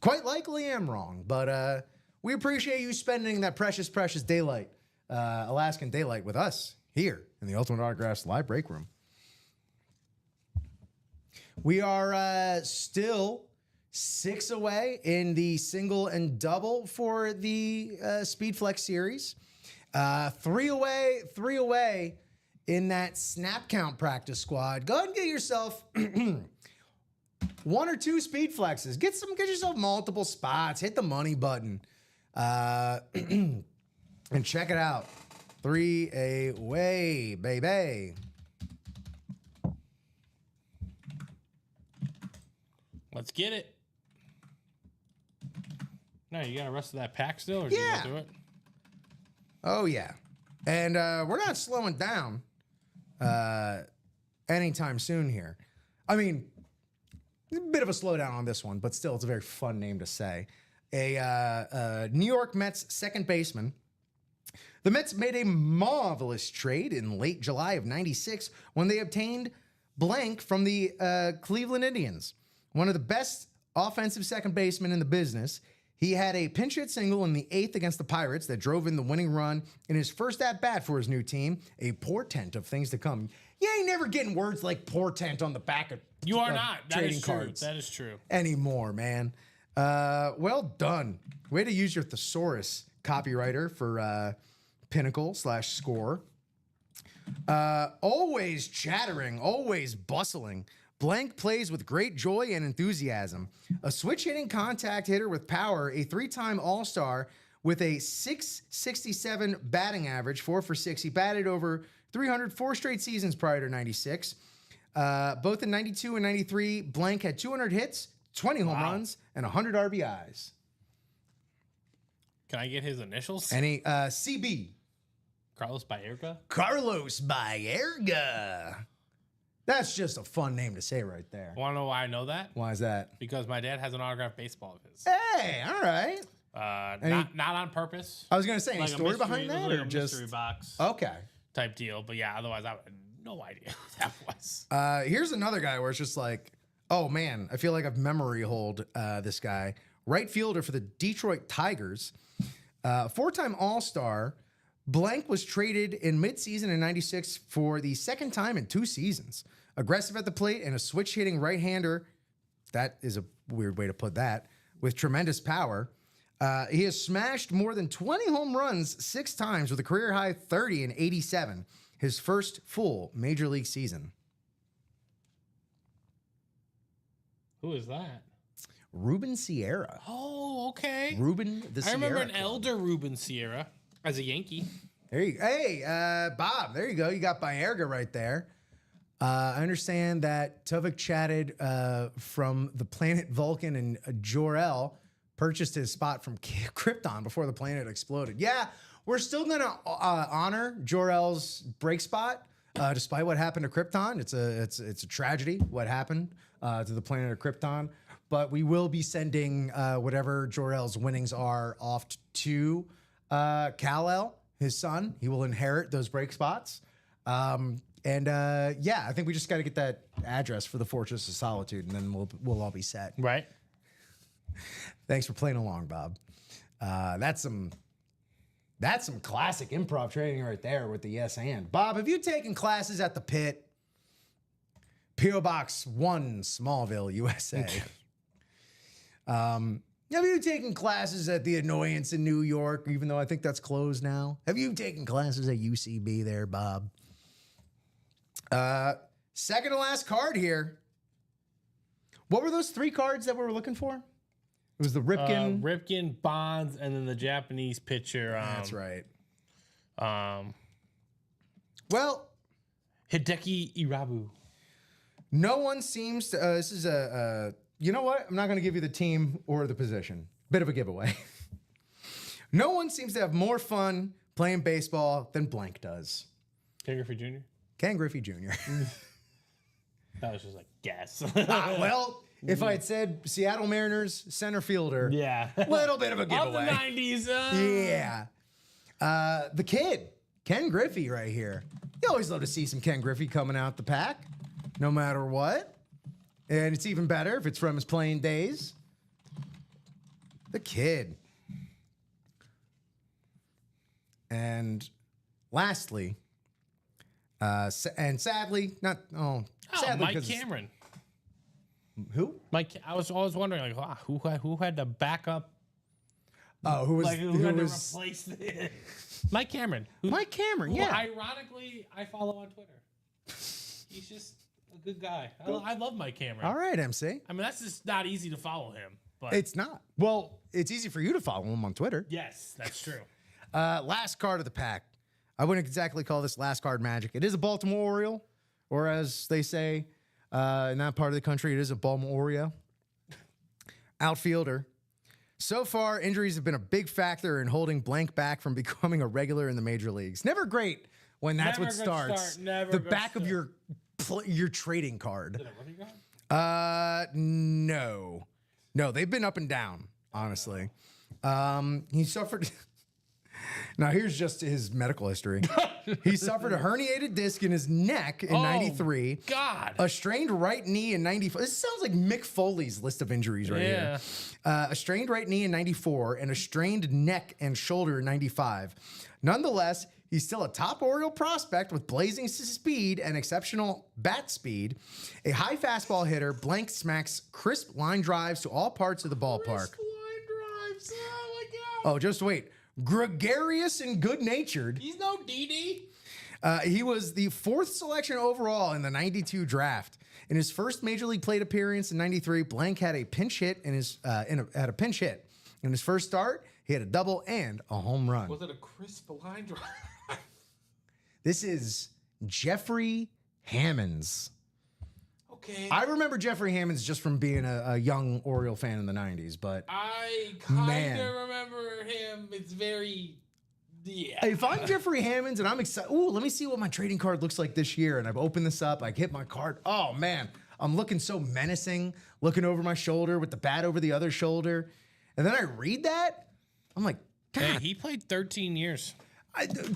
Quite likely am wrong. But we appreciate you spending that precious, precious daylight, Alaskan daylight with us here in the Ultimate Autographs live break room. We are still 6 away in the single and double for the Speedflex series. 3 away in that snap count practice squad. Go ahead and get yourself 1 or 2 speed flexes. Get yourself multiple spots. Hit the money button. And check it out. 3 away, baby. Let's get it. No, you got the rest of that pack still, or did you Yeah. go through it? Oh, yeah. And we're not slowing down anytime soon here. I mean, a bit of a slowdown on this one, but still, it's a very fun name to say. A New York Mets second baseman. The Mets made a marvelous trade in late July of '96 when they obtained blank from the Cleveland Indians, one of the best offensive second basemen in the business. He had a pinch hit single in the 8th against the Pirates that drove in the winning run in his first at-bat for his new team, a portent of things to come. You ain't never getting words like portent on the back of You are not. That trading is true. cards That is true. anymore, man. Well done. Way to use your thesaurus, copywriter, for Pinnacle/Score. Always chattering, always bustling. Blank plays with great joy and enthusiasm. A switch-hitting contact hitter with power, a 3-time All-Star with a .667 batting average, 4 for 6. He batted over 304 straight seasons prior to '96. Both in '92 and '93, Blank had 200 hits, 20 home runs, and 100 RBIs. Can I get his initials? And he, CB. Carlos Baerga? Carlos Baerga. That's just a fun name to say right there. Want to know why I know that? Why is that? Because my dad has an autographed baseball of his. Hey, all right. Not on purpose. I was going to say, any Like a story mystery- behind that? like Or a just. mystery box Okay. type deal. But yeah, otherwise I have no idea who that was. Here's another guy where it's just like, oh man, I feel like I've memory hold this guy. Right fielder for the Detroit Tigers. 4-time All-Star. Blank was traded in midseason in '96 for the second time in 2 seasons. Aggressive at the plate and a switch-hitting right-hander. That is a weird way to put that. With tremendous power. He has smashed more than 20 home runs 6 times with a career-high 30 in '87. His first full Major League season. Who is that? Ruben Sierra. Oh, okay. Ruben the I Sierra. remember an Club. elder Ruben Sierra as a Yankee. There you go. Hey, Bob, there you go. You got Baerga right there. I understand that Tuvok chatted from the planet Vulcan, and Jor-El purchased his spot from Krypton before the planet exploded. Yeah, we're still going to honor Jor-El's break spot, despite what happened to Krypton. It's a tragedy what happened to the planet of Krypton. But we will be sending whatever Jor-El's winnings are off to Kal-El, his son. He will inherit those break spots. Yeah, I think we just got to get that address for the Fortress of Solitude, and then we'll all be set. Right. Thanks for playing along, Bob. That's some classic improv training right there with the yes and. Bob, have you taken classes at the Pit? P.O. Box 1, Smallville, USA. Have you taken classes at the Annoyance in New York, even though I think that's closed now? Have you taken classes at UCB there, Bob? Second to last card here. What were those 3 cards that we were looking for? It was the Ripken. Ripken, Bonds, and then the Japanese pitcher. That's right. Well, Hideki Irabu. No one seems to. This is you know what? I'm not going to give you the team or the position. Bit of a giveaway. No one seems to have more fun playing baseball than Blank does. Ken Griffey Jr. Ken Griffey Jr. That was just a guess. Well, if I had said Seattle Mariners center fielder, yeah. little bit of a Of giveaway. the 90s. Yeah. The kid, Ken Griffey right here. You always love to see some Ken Griffey coming out the pack, no matter what. And it's even better if it's from his playing days. The kid. And lastly, and sadly, not, sadly, Mike 'cause- Cameron. Who? I was always wondering, like, wow, who had to back up? Oh, who was, Like, who who had was, to replace it? Mike Cameron. Mike Cameron, Who yeah. ironically, I follow on Twitter. He's just a good guy. I love Mike Cameron. All right, MC. I mean, that's just not easy to follow him. But It's not. Well, it's easy for you to follow him on Twitter. yes, that's true. Last card of the pack. I wouldn't exactly call this last card magic. It is a Baltimore Oriole, or as they say in that part of the country, it is a Baltimore Oreo. Outfielder. So far, injuries have been a big factor in holding Blank back from becoming a regular in the major leagues. Never great when that's Never what good starts. start, never the good back of start. your trading card. Did I run you guys? No, they've been up and down, honestly. He suffered. Now, here's just his medical history. He suffered a herniated disc in his neck in 93. God. A strained right knee in 94. This sounds like Mick Foley's list of injuries right here. A strained right knee in 94 and a strained neck and shoulder in 95. Nonetheless, he's still a top Oriole prospect with blazing speed and exceptional bat speed. A high fastball hitter, Blank smacks crisp line drives to all parts of the ballpark. Line drives. Oh, my God. Oh, just wait. Gregarious and good-natured. He's no DD. He was the 4th selection overall in the 92 draft. In his first major league plate appearance in 93, Blank had a pinch hit in his had a pinch hit. In his first start, he had a double and a home run. Was it a crisp line drive? This is Jeffrey Hammonds. Okay. I remember Jeffrey Hammonds just from being a young Oriole fan in the 90s, but I kind Man. of remember him. It's very, yeah. if I'm Jeffrey Hammonds and I'm excited, ooh, let me see what my trading card looks like this year. And I've opened this up, I hit my card. Oh man, I'm looking so menacing, looking over my shoulder with the bat over the other shoulder. And then I read that, I'm like, God, Hey, he played 13 years.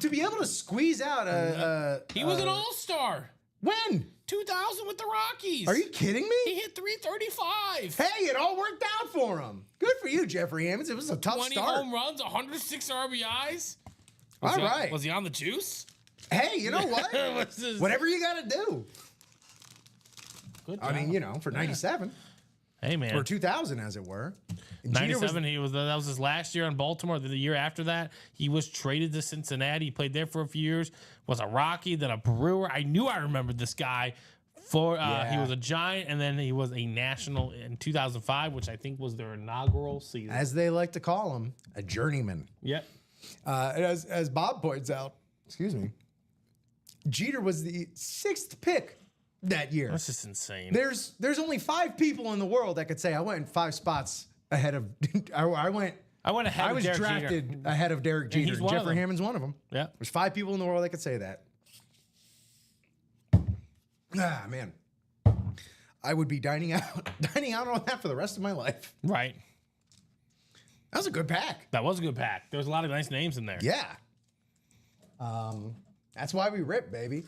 to be able to squeeze out He was an all-star. when? 2000 with the Rockies. Are you kidding He me? hit 335. Hey, it all worked out for him. Good for you, Jeffrey Hammonds. It was a tough 20 start. home runs, 106 RBIs. All right. Was he on the juice? Hey, you know what? What's his- Whatever you got to do. Good I mean, job. you know, for 97 Hey, man. or 2000, as it were. And Jeter 97, that was his last year in Baltimore. The year after that, he was traded to Cincinnati. He played there for a few years, was a Rocky, then a Brewer. I knew I remembered this guy. He was a Giant, and then he was a National in 2005, which I think was their inaugural season. As they like to call him, a journeyman. Yep. As Bob points out, excuse me, Jeter was the 6th pick that year. That's just insane. There's only 5 people in the world that could say I went 5 spots ahead of. I went. I went ahead I of was Derek drafted Jeter. ahead of Derek Jeter. he's one of Jeffrey them. Hammond's one of them. Yeah. There's 5 people in the world that could say that. Ah, man. I would be dining out on that for the rest of my life. Right. That was a good pack. That was a good pack. There was a lot of nice names in there. Yeah. That's why we rip, baby.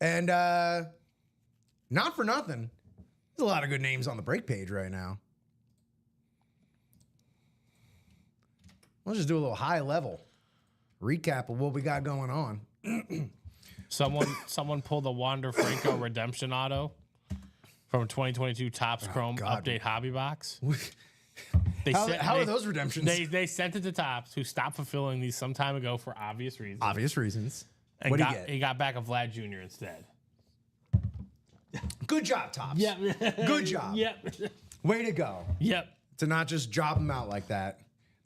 And not for nothing, there's a lot of good names on the break page right now. Let's just do a little high level recap of what we got going on. Someone pulled a Wander Franco redemption auto from 2022 Topps Chrome God. Update Hobby Box. How are those redemptions? They sent it to Topps, who stopped fulfilling these some time ago for obvious reasons. Obvious reasons. And What do you got, get? he got back a Vlad Jr. instead. Good job, Tops. Yep. Good job. Yep. Way to go. Yep. To not just job them out like that.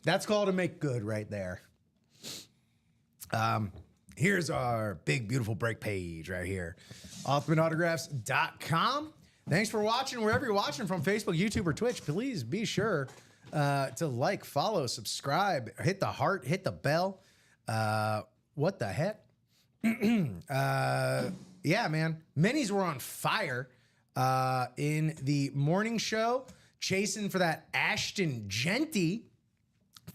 That's called a make good right there. Here's our big, beautiful break page right here. UltimateAutographs.com. Thanks for watching wherever you're watching from, Facebook, YouTube, or Twitch. Please be sure to like, follow, subscribe, hit the heart, hit the bell. What the heck? Yeah, man. Minis were on fire in the morning show, chasing for that Ashton Genty.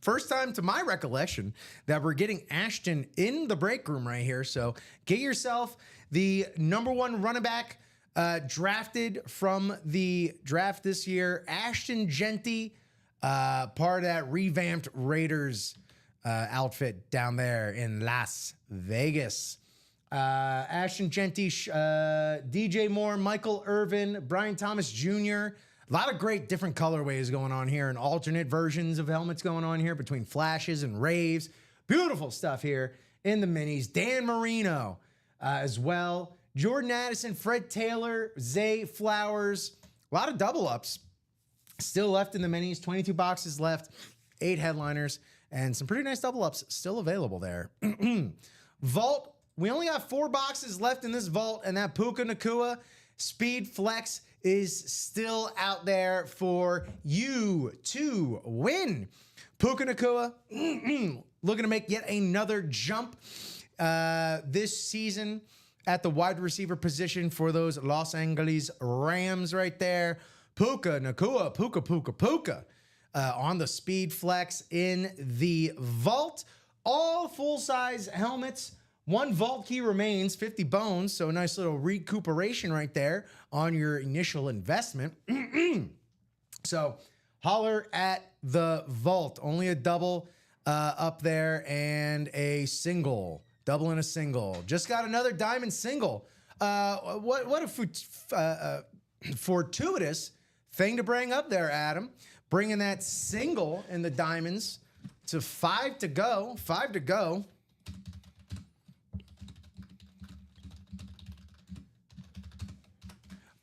First time to my recollection that we're getting Ashton in the break room right here. So get yourself the #1 running back drafted from the draft this year, Ashton Genty, part of that revamped Raiders outfit down there in Las Vegas. Ashton Genty, DJ Moore, Michael Irvin, Brian Thomas Jr., a lot of great different colorways going on here and alternate versions of helmets going on here between flashes and raves. Beautiful stuff here in the minis. Dan Marino as well Jordan Addison, Fred Taylor, Zay Flowers. A lot of double ups still left in the minis. 22 boxes left, 8 headliners, and some pretty nice double ups still available there. Vault, we only got 4 boxes left in this vault, and that Puka Nacua Speed Flex is still out there for you to win. Puka Nacua looking to make yet another jump this season at the wide receiver position for those Los Angeles Rams right there. Puka Nacua, Puka on the Speed Flex in the vault. All full-size helmets. 1 vault key remains, 50 bones, so a nice little recuperation right there on your initial investment. So holler at the vault. Only a double up there and a single. Double and a single. Just got another diamond single. What a fortuitous thing to bring up there, Adam. Bringing that single in the diamonds to 5 to go. 5 to go.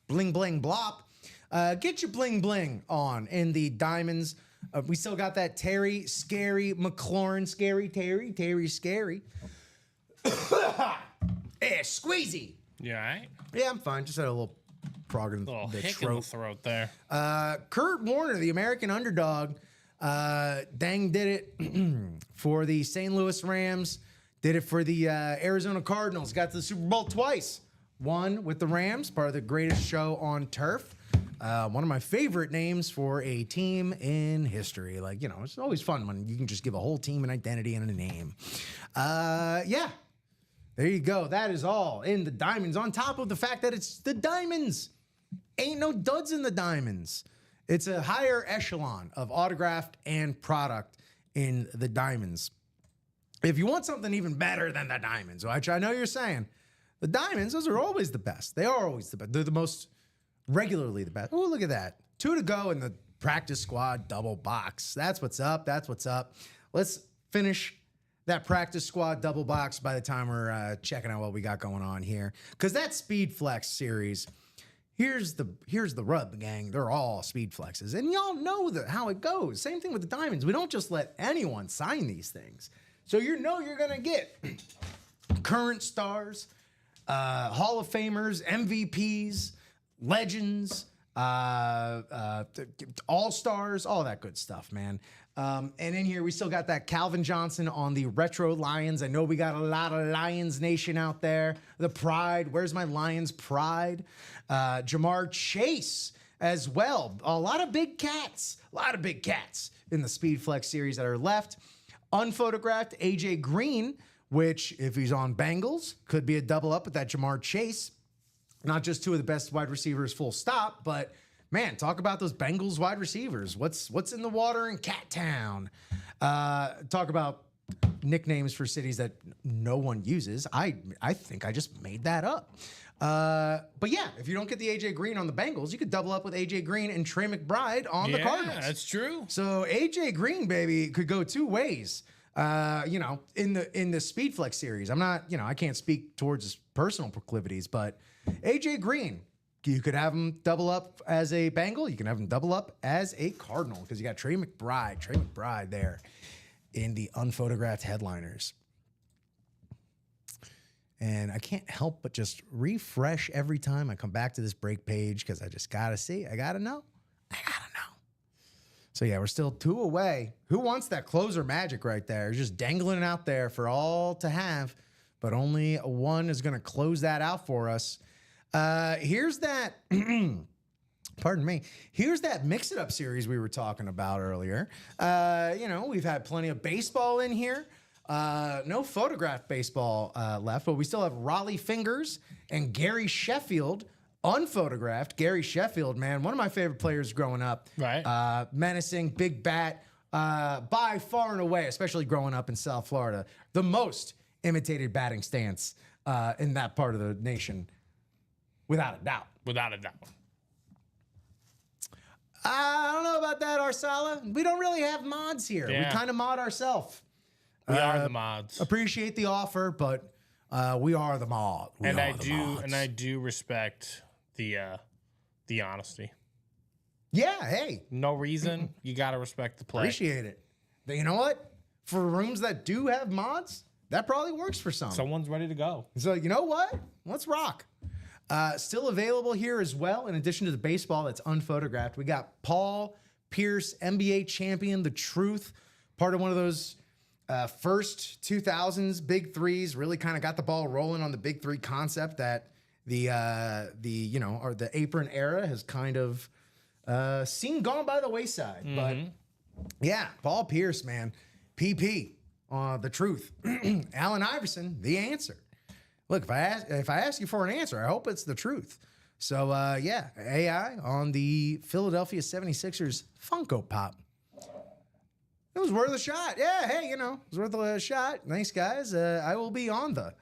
Bling, bling, blop. Get your bling, bling on in the diamonds. We still got that Terry Scary McLaurin. Scary Terry. Terry Scary. Squeezy. You all right? Yeah, I'm fine. Just had a little frog in Little the hick in the throat. throat there. Kurt Warner, the American underdog, did it for the St. Louis Rams. Did it for the Arizona Cardinals. Got to the Super Bowl twice. One with the Rams, part of the greatest show on turf. One of my favorite names for a team in history. Like, you know, it's always fun when you can just give a whole team an identity and a name. Yeah. There you go. That is all in the diamonds. On top of the fact that it's the diamonds. Ain't no duds in the diamonds. It's a higher echelon of autographed and product in the diamonds. If you want something even better than the diamonds, which I know you're saying, the diamonds, those are always the best. They are always the best. They're the most regularly the best. Oh, look at that. 2 to go in the practice squad double box. That's what's up. That's what's up. Let's finish that practice squad double box by the time we're checking out what we got going on here. Because that Speed Flex series, here's the rub, gang. They're all Speed Flexes. And y'all know how it goes. Same thing with the diamonds. We don't just let anyone sign these things. So you know you're going to get current stars, Hall of Famers, MVPs, legends, all-stars, all that good stuff, man. And in here, we still got that Calvin Johnson on the Retro Lions. I know we got a lot of Lions Nation out there. The Pride. Where's my Lions Pride? Jamar Chase as well. A lot of big cats. A lot of big cats in the Speed Flex series that are left. Unphotographed AJ Green, which, if he's on Bengals, could be a double up with that Jamar Chase. Not just 2 of the best wide receivers, full stop, but man, talk about those Bengals wide receivers. What's in the water in Cat Town? Talk about nicknames for cities that no one uses. I think I just made that up. But yeah, if you don't get the AJ Green on the Bengals, you could double up with AJ Green and Trey McBride on the Cardinals. Yeah, that's true. So AJ Green, baby, could go 2 ways. In the Speed Flex series. I'm not, I can't speak towards his personal proclivities, but AJ Green, you could have him double up as a Bengal. You can have him double up as a Cardinal because you got Trey McBride there in the unphotographed headliners. And I can't help but just refresh every time I come back to this break page because I just got to see. I got to know. So, yeah, we're still 2 away. Who wants that closer magic right there? It's just dangling it out there for all to have, but only one is going to close that out for us. Here's that, pardon me, here's that Mix It Up series we were talking about earlier. We've had plenty of baseball in here. No photographed baseball left, but we still have Raleigh Fingers and Gary Sheffield. Unphotographed. Gary Sheffield, man, one of my favorite players growing up. Right. Menacing, big bat, by far and away, especially growing up in South Florida, the most imitated batting stance in that part of the nation, without a doubt. Without a doubt. I don't know about that, Arsala. We don't really have mods here. Yeah. We kind of mod ourselves. We are the mods. Appreciate the offer, but We are the mod. And I do respect the honesty. Yeah, hey, No reason. You got to respect the play. appreciate it. But you know what? For rooms that do have mods, that probably works for some. Someone's ready to go. So you know what? Let's rock. Still available here as well, in addition to the baseball that's unphotographed. We got Paul Pierce, NBA champion, the truth, part of one of those first 2000s big threes, really kind of got the ball rolling on the big three concept that the apron era has kind of seen gone by the wayside. But yeah, Paul Pierce, man, PP, the truth. Allen Iverson, the answer. Look, if I ask you for an answer, I hope it's the truth. So yeah, AI on the Philadelphia 76ers Funko Pop. It was worth a shot. Yeah, hey, it was worth a shot. Thanks, guys. I will be on the.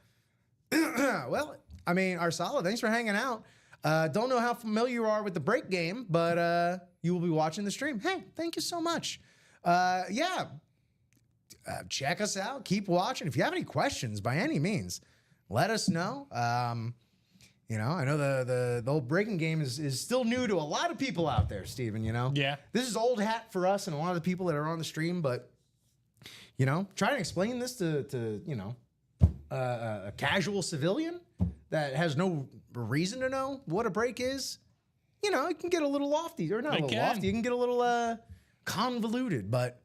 Well, I mean, Arsala, thanks for hanging out. Don't know how familiar you are with the break game, but you will be watching the stream. Hey, thank you so much. Yeah, check us out. Keep watching. If you have any questions, by any means, let us know. I know the old breaking game is still new to a lot of people out there, Steven, Yeah. This is old hat for us and a lot of the people that are on the stream, but, try to explain this to a casual civilian that has no reason to know what a break is. It can get a little lofty, or not a little lofty. It can get a little convoluted, but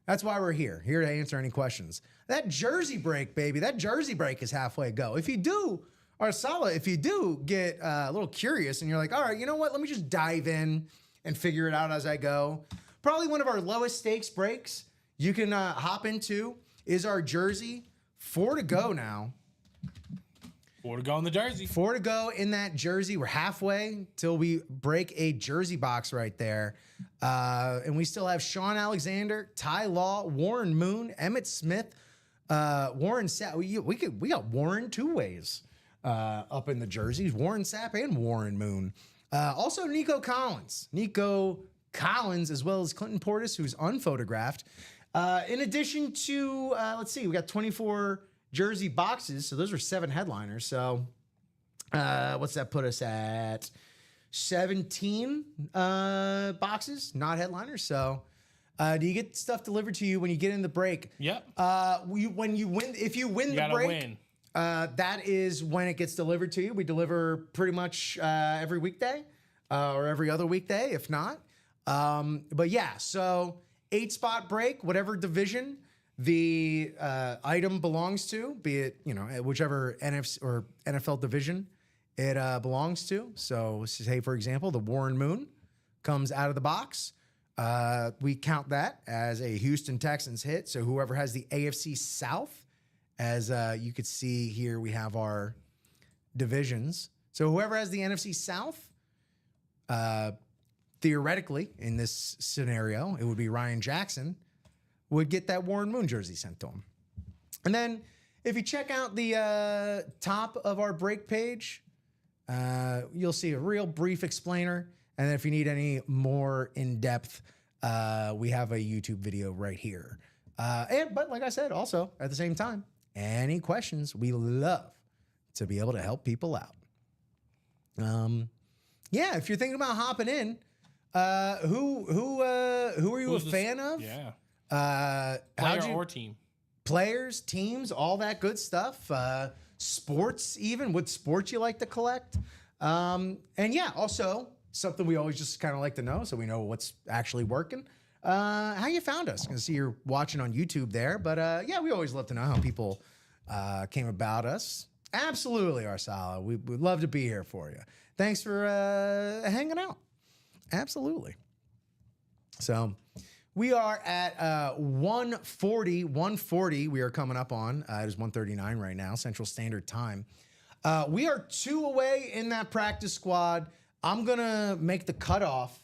that's why we're here to answer any questions. That jersey break, baby, that jersey break is halfway go. If you do, Arsala, if you do get a little curious and you're like, all right, you know what? Let me just dive in and figure it out as I go. Probably one of our lowest stakes breaks you can hop into is our jersey. 4 to go now. 4 to go in the jersey. 4 to go in that jersey. We're halfway till we break a jersey box right there. And we still have Sean Alexander, Ty Law, Warren Moon, Emmett Smith, Warren Sapp. We got Warren two ways up in the jerseys. Warren Sapp and Warren Moon. Also Nico Collins. Nico Collins, as well as Clinton Portis, who's unphotographed. In addition to, let's see, we got 24 jersey boxes. So those are 7 headliners. So what's that put us at? 17 boxes, not headliners. So do you get stuff delivered to you when you get in the break? Yep. When you win, if you win the break, that is when it gets delivered to you. We deliver pretty much every weekday or every other weekday, if not. But yeah, so 8-spot break, whatever division the item belongs to, be it, whichever NFC or NFL division it belongs to. So say, for example, the Warren Moon comes out of the box. We count that as a Houston Texans hit. So whoever has the AFC South, as you could see here, we have our divisions. So whoever has the NFC South, theoretically, in this scenario, it would be Ryan Jackson, would get that Warren Moon jersey sent to him. And then if you check out the top of our break page, you'll see a real brief explainer. And then if you need any more in-depth, we have a YouTube video right here. But like I said, also at the same time, any questions, we love to be able to help people out. Yeah, if you're thinking about hopping in, who are you a fan of? Yeah. Player or team? Players, teams, all that good stuff. Sports, even what sports you like to collect. And yeah, also something we always just kind of like to know, so we know what's actually working. How you found us? I can see you're watching on YouTube there, but yeah, we always love to know how people came about us. Absolutely, Arsala. We'd love to be here for you. Thanks for hanging out. Absolutely. So we are at 140. We are coming up on. It is 1:39 right now, Central Standard Time. We are 2 away in that practice squad. I'm going to make the cutoff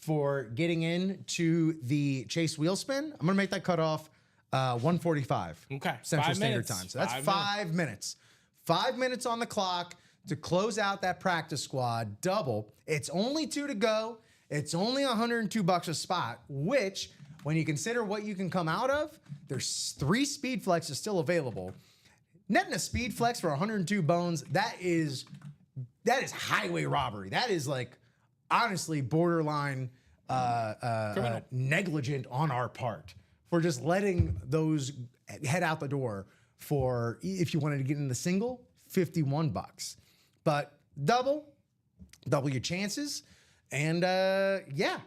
for getting into the Chase Wheelspin. I'm going to make that cutoff 1:45. Okay. Central Standard Time. So that's 5 minutes. 5 minutes on the clock to close out that practice squad double. It's only 2 to go. It's only $102 a spot, which, when you consider what you can come out of, there's 3 speed flexes still available. netting a speed flex for 102 bones. That is highway robbery. That is like honestly borderline negligent on our part for just letting those head out the door for, if you wanted to get in the single, $51. But double your chances. And yeah,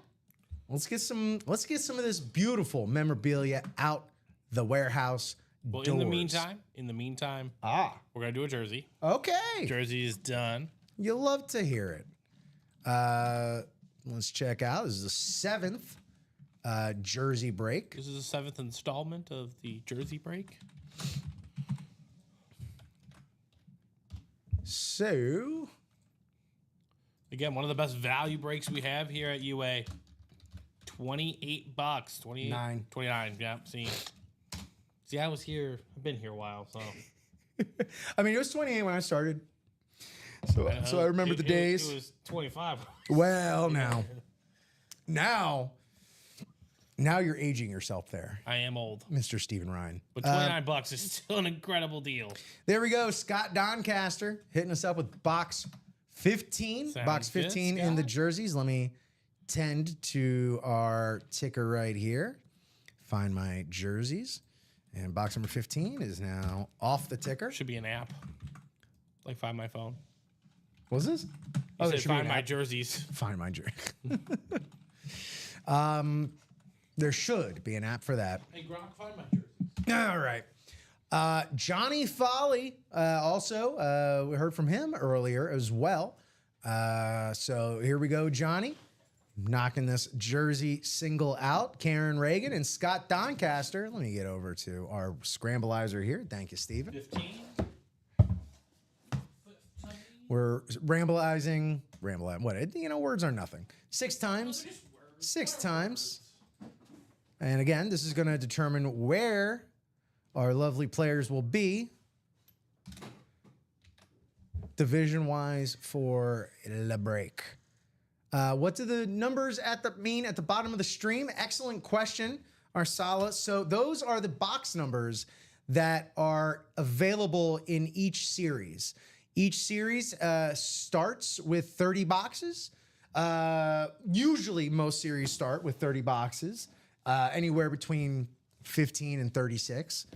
let's get some of this beautiful memorabilia out the warehouse Well, doors. in the meantime, we're gonna do a jersey. Okay. Jersey is done. You'll love to hear it. Let's check out. This is the 7th jersey break. This is the 7th installment of the jersey break. So, Again, one of the best value breaks we have here at UA. $28. 28, Nine. 29. Yeah, see, I was here. I've been here a while, so. I mean, it was 28 when I started. So I remember the days. It was 25. Well, now you're aging yourself there, I am old, Mr. Stephen Ryan. but $29 is still an incredible deal. There we go. Scott Doncaster hitting us up with box 15. Sounds Box 15 good, in the Scott. jerseys. Let me tend to our ticker right here. Find my jerseys. And box number 15 is now off the ticker. Should be an app, like Find My Phone. What's this? You there said should be Find an My app. Jerseys. Find my jersey. There should be an app for that. Hey, Gronk, find my jersey. All right. Johnny Foley, also, we heard from him earlier as well. So here we go, Johnny. Knocking this jersey single out. Karen Reagan and Scott Doncaster. Let me get over to our scrambleizer here. Thank you, Steven. 15. We're rambleizing. What? Words are nothing. 6 times. 6 times. And again, this is going to determine where our lovely players will be division-wise for the break. What do the numbers mean at the bottom of the stream? Excellent question, Arsala. So those are the box numbers that are available in each series. Each series starts with 30 boxes. Usually, most series start with 30 boxes, anywhere between 15 and 36.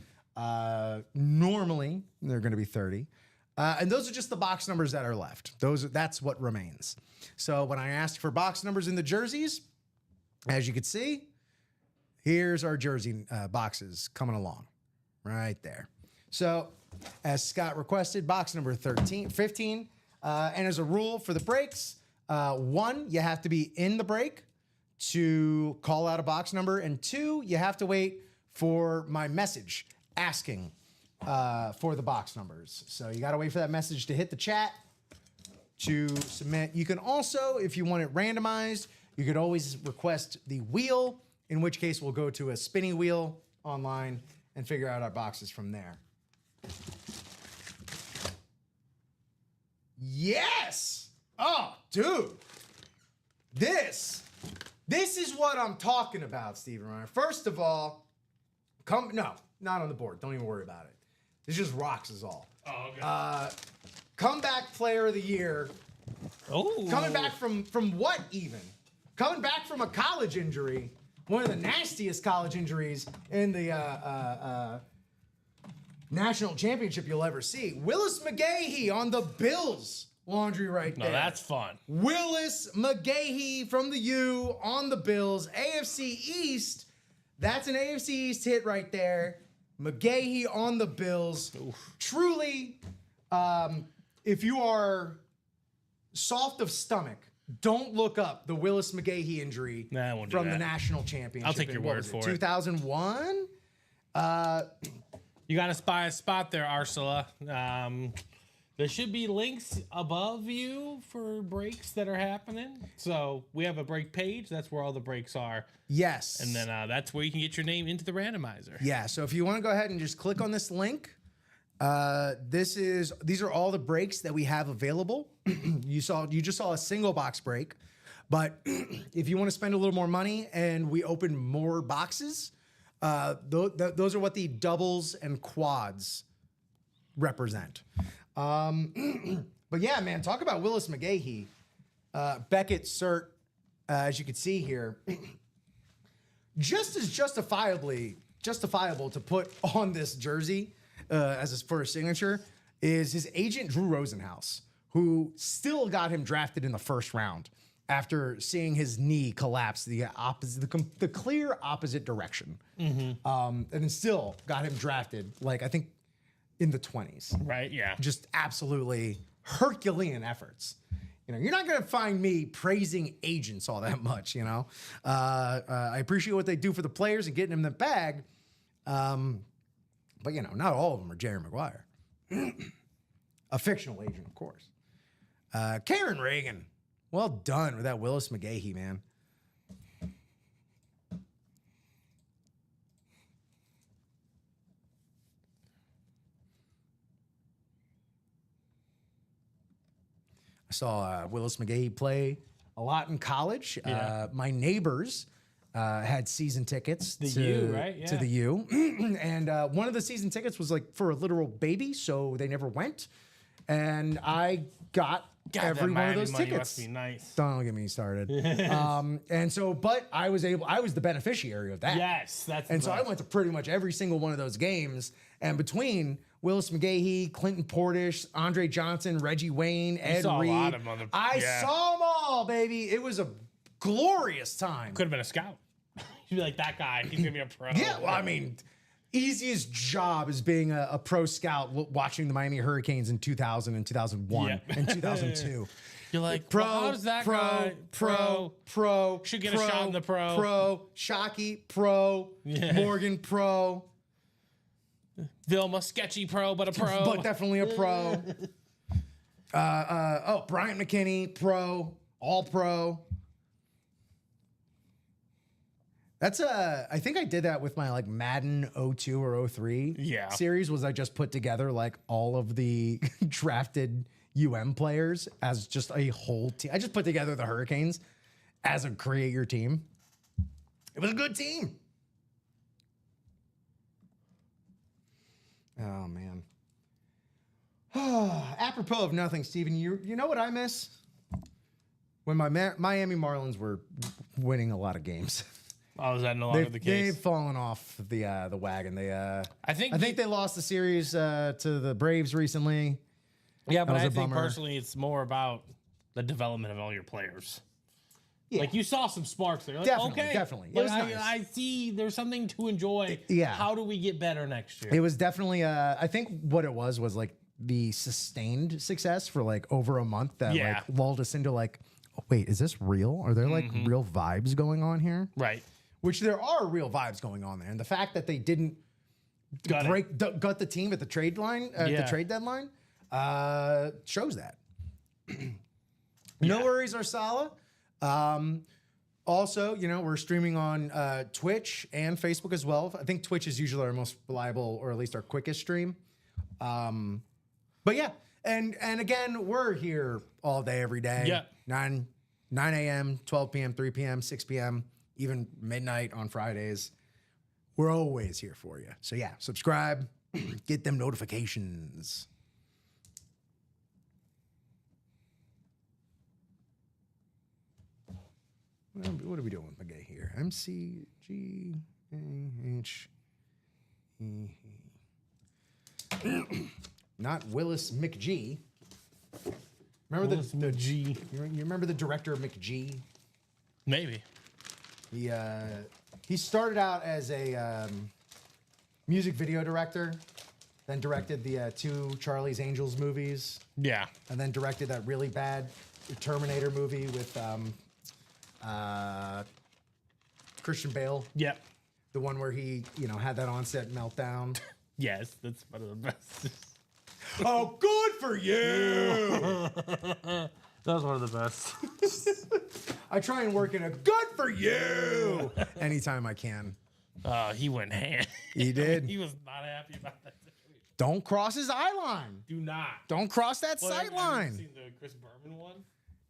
Normally, they're going to be 30. And those are just the box numbers that are left. That's what remains. So when I asked for box numbers in the jerseys, as you can see, here's our jersey boxes coming along right there. So as Scott requested, box number 15. And as a rule for the breaks, 1, you have to be in the break to call out a box number. And 2, you have to wait for my message asking for the box numbers. So you got to wait for that message to hit the chat to submit. You can also, if you want it randomized, you could always request the wheel, in which case we'll go to a spinning wheel online and figure out our boxes from there. Yes! Oh, dude. This is what I'm talking about, Stephen Ryan. First of all, no, not on the board. Don't even worry about it. This just rocks is all. Oh, okay. Comeback player of the year. Oh. Coming back from what even? Coming back from a college injury. One of the nastiest college injuries in the national championship you'll ever see. Willis McGahee on the Bills laundry right there. No, that's fun. Willis McGahee from the U on the Bills. AFC East. That's an AFC East hit right there. McGahee on the Bills. Oof. Truly, if you are soft of stomach, don't look up the Willis McGahee injury Nah, I won't do from the that. national championship. I'll take your in, what word was for it. 2001? You got to spy a spot there, Ursula. There should be links above you for breaks that are happening. So we have a break page. That's where all the breaks are. Yes. And then that's where you can get your name into the randomizer. Yeah, so if you want to go ahead and just click on this link, these are all the breaks that we have available. You just saw a single box break, but if you want to spend a little more money and we open more boxes, those are what the doubles and quads represent. But yeah, man, talk about Willis McGahee. Beckett Cert, as you can see here, just as justifiable to put on this jersey as his first signature is his agent Drew Rosenhaus, who still got him drafted in the first round after seeing his knee collapse the clear opposite direction, and then still got him drafted, like I think in the 20s. Right? Yeah. Just absolutely Herculean efforts. You know, you're not going to find me praising agents all that much, you know. I appreciate what they do for the players and getting them the bag. But, you know, not all of them are Jerry Maguire. A fictional agent, of course. Karen Reagan. Well done with that Willis McGahee, man. I saw Willis McGahee play a lot in college. Yeah. My neighbors had season tickets The to U, right? to Yeah. the U, and one of the season tickets was like for a literal baby, so they never went. And I got God, every that one of Miami those money tickets. must be nice. Don't get me started. And so, but I was the beneficiary of that. Yes, that's. And the so I best. went to pretty much every single one of those games. And between Willis McGahee, Clinton Portis, Andre Johnson, Reggie Wayne, Ed saw a Reed, lot of them. I Yeah. saw them all, baby. It was a glorious time. Could have been a scout. You'd be like, that guy, he's gonna be a pro. Yeah, well, I mean, easiest job is being a pro scout watching the Miami Hurricanes in 2000 and 2001 Yeah. and 2002. You're like, Pro, well, how does that pro, guy pro, should get a shot in the pro. Pro, Shockey, pro, Yeah. Morgan, pro, Vilma, sketchy pro, but a pro. but definitely a pro. Bryant McKinney, pro, all pro. That's I think I did that with my like Madden 02 or 03 Yeah. series. Was I just put together like all of the drafted players as just a whole team. I just put together the Hurricanes as a create your team. It was a good team. Oh man. Apropos of nothing, Steven, you know what I miss? When my Miami Marlins were winning a lot of games. Oh, is that no longer the case? They've fallen off the wagon. I think they lost the series to the Braves recently. Yeah, but was I a think bummer. personally it's more about the development of all your players. Yeah. Like you saw some sparks there. Like, Definitely, okay, definitely. It Like, was I, nice. I see there's something to enjoy. Yeah. How do we get better next year? It was definitely I think what it was like the sustained success for like over a month that Yeah. like lulled us into like, oh, wait, is this real? Are there like real vibes going on here? right. Which there are real vibes going on there. And the fact that they didn't Got it. gut the team at the trade line, Yeah. the trade deadline, shows that. No worries, Arsala. Also, you know, we're streaming on Twitch and Facebook as well. I think Twitch is usually our most reliable, or at least our quickest stream. But yeah, and again, we're here all day, every day. Yeah. 9 a.m., 12 p.m., 3 p.m., 6 p.m., even midnight on Fridays. We're always here for you. So yeah, subscribe, get them notifications. What are we doing with my guy here? MCGAHE. Not Willis McG. Remember Willis the McG. You remember the director of McG? Maybe. He started out as a music video director, then directed the 2 Charlie's Angels movies, Yeah. and then directed that really bad Terminator movie with Christian Bale, Yep. the one where he, you know, had that onset meltdown. Yes, that's one of the best. Oh, good for you! That was one of the best. I try and work in a good for you anytime I can. He went hand. He did. He was not happy about that situation. Don't cross his eye line. Do not. Don't cross that Well, sight have you line. seen the Chris Berman one?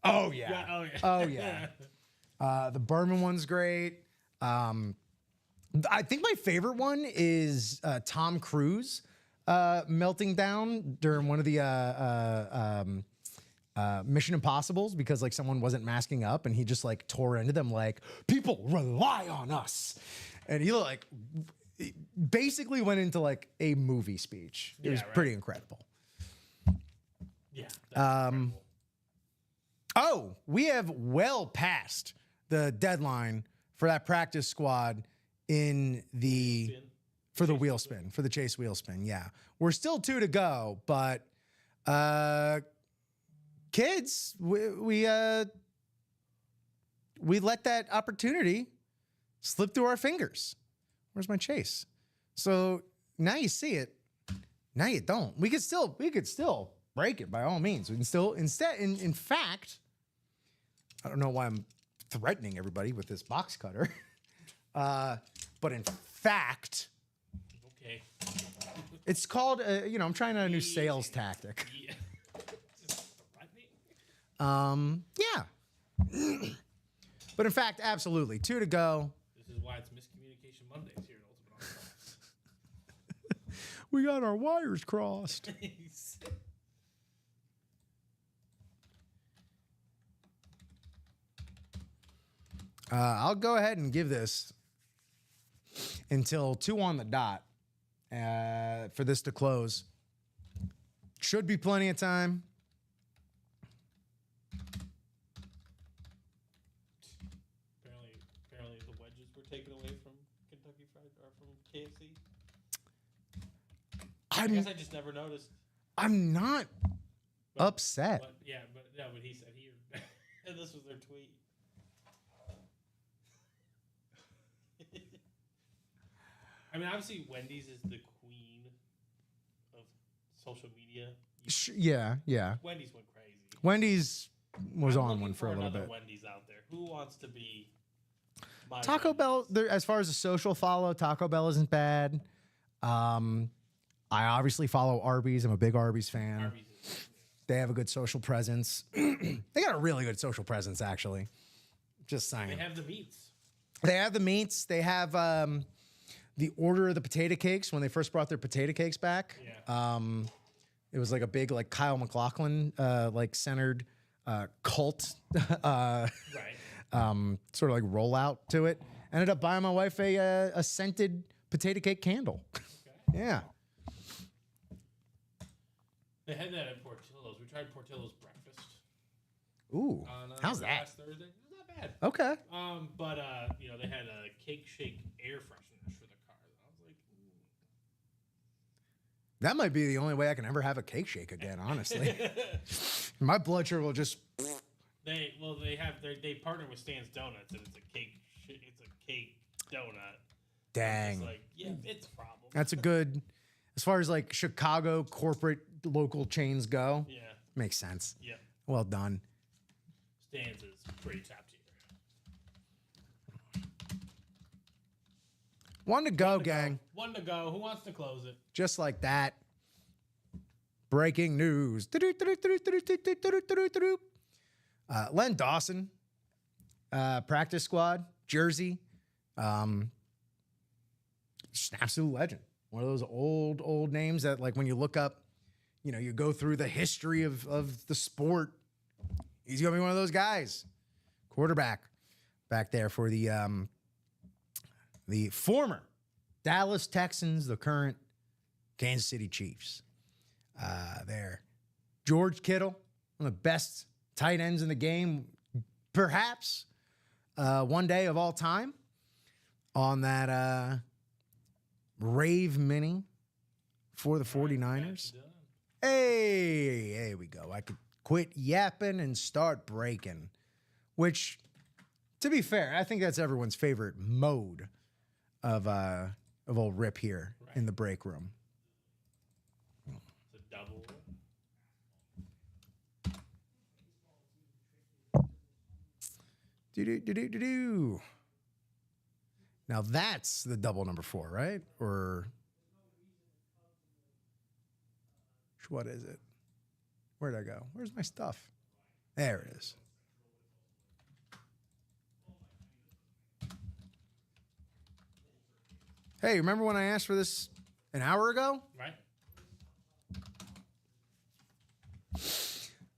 Oh yeah. Yeah, oh yeah. Oh yeah. The Berman one's great. I think my favorite one is Tom Cruise melting down during one of the Mission Impossibles because like someone wasn't masking up and he just like tore into them like people rely on us, and he like basically went into like a movie speech. It was pretty incredible. Yeah. Incredible. Oh, we have well passed the deadline for that practice squad in the for the wheel spin, for the chase wheel spin. Yeah. We're still 2 to go, but kids, we let that opportunity slip through our fingers. Where's my chase? So now you see it. Now you don't. We could still break it by all means. We can still in fact, I don't know why I'm threatening everybody with this box cutter. But in fact, okay. It's called, I'm trying out a new sales tactic. Yeah. Just threatening. Yeah. But in fact, absolutely. 2 to go. This is why it's Miscommunication Mondays here at Ultimate Autocross. We got our wires crossed. I'll go ahead and give this until 2 on the dot for this to close. Should be plenty of time. Apparently the wedges were taken away from Kentucky Fried or from KFC. I guess I just never noticed. I'm not upset. But he said here, and this was their tweet. I mean, obviously, Wendy's is the queen of social media. Yeah. Wendy's went crazy. Wendy's was I'm on looking one for a little bit. Wendy's out there. Who wants to be my Taco Wendy's? Bell, as far as a social follow, Taco Bell isn't bad. I obviously follow Arby's. I'm a big Arby's fan. Arby's is- They have a good social presence. They got a really good social presence, actually. Just saying. They have the meats. They have the meats. They have the order of the potato cakes when they first brought their potato cakes back. Yeah. It was like a big like Kyle MacLachlan like centered cult Right. sort of like rollout to it. Ended up buying my wife a scented potato cake candle. Okay. Yeah. They had that at Portillo's. We tried Portillo's breakfast. Ooh. On, How's that? Last Thursday. It was not bad. Okay. But they had a cake shake air fresheners for the car. I was like, That might be the only way I can ever have a cake shake again, honestly. My blood sugar will just. They partner with Stan's Donuts, and it's a cake donut. Dang. It's like, yeah, it's a problem. That's a good, as far as like Chicago corporate local chains go. Yeah. Makes sense. Yeah. Well done. Stan's is pretty top tier. One to go, gang. One to go. Who wants to close it? Just like that. Breaking news. Len Dawson, practice squad, Jersey. Just an absolute legend. One of those old names that, like, when you look up, you go through the history of the sport. He's going to be one of those guys. Quarterback back there for the former Dallas Texans, the current Kansas City Chiefs. There. George Kittle, one of the best tight ends in the game, perhaps one day of all time, on that Rave Mini for the 49ers. Hey, here we go. I could quit yapping and start breaking, which, to be fair, I think that's everyone's favorite mode of old Rip here in the break room. It's a double. Do. Now that's the double number 4, right? Or what is it? Where'd I go? Where's my stuff? There it is. Hey, remember when I asked for this an hour ago? Right.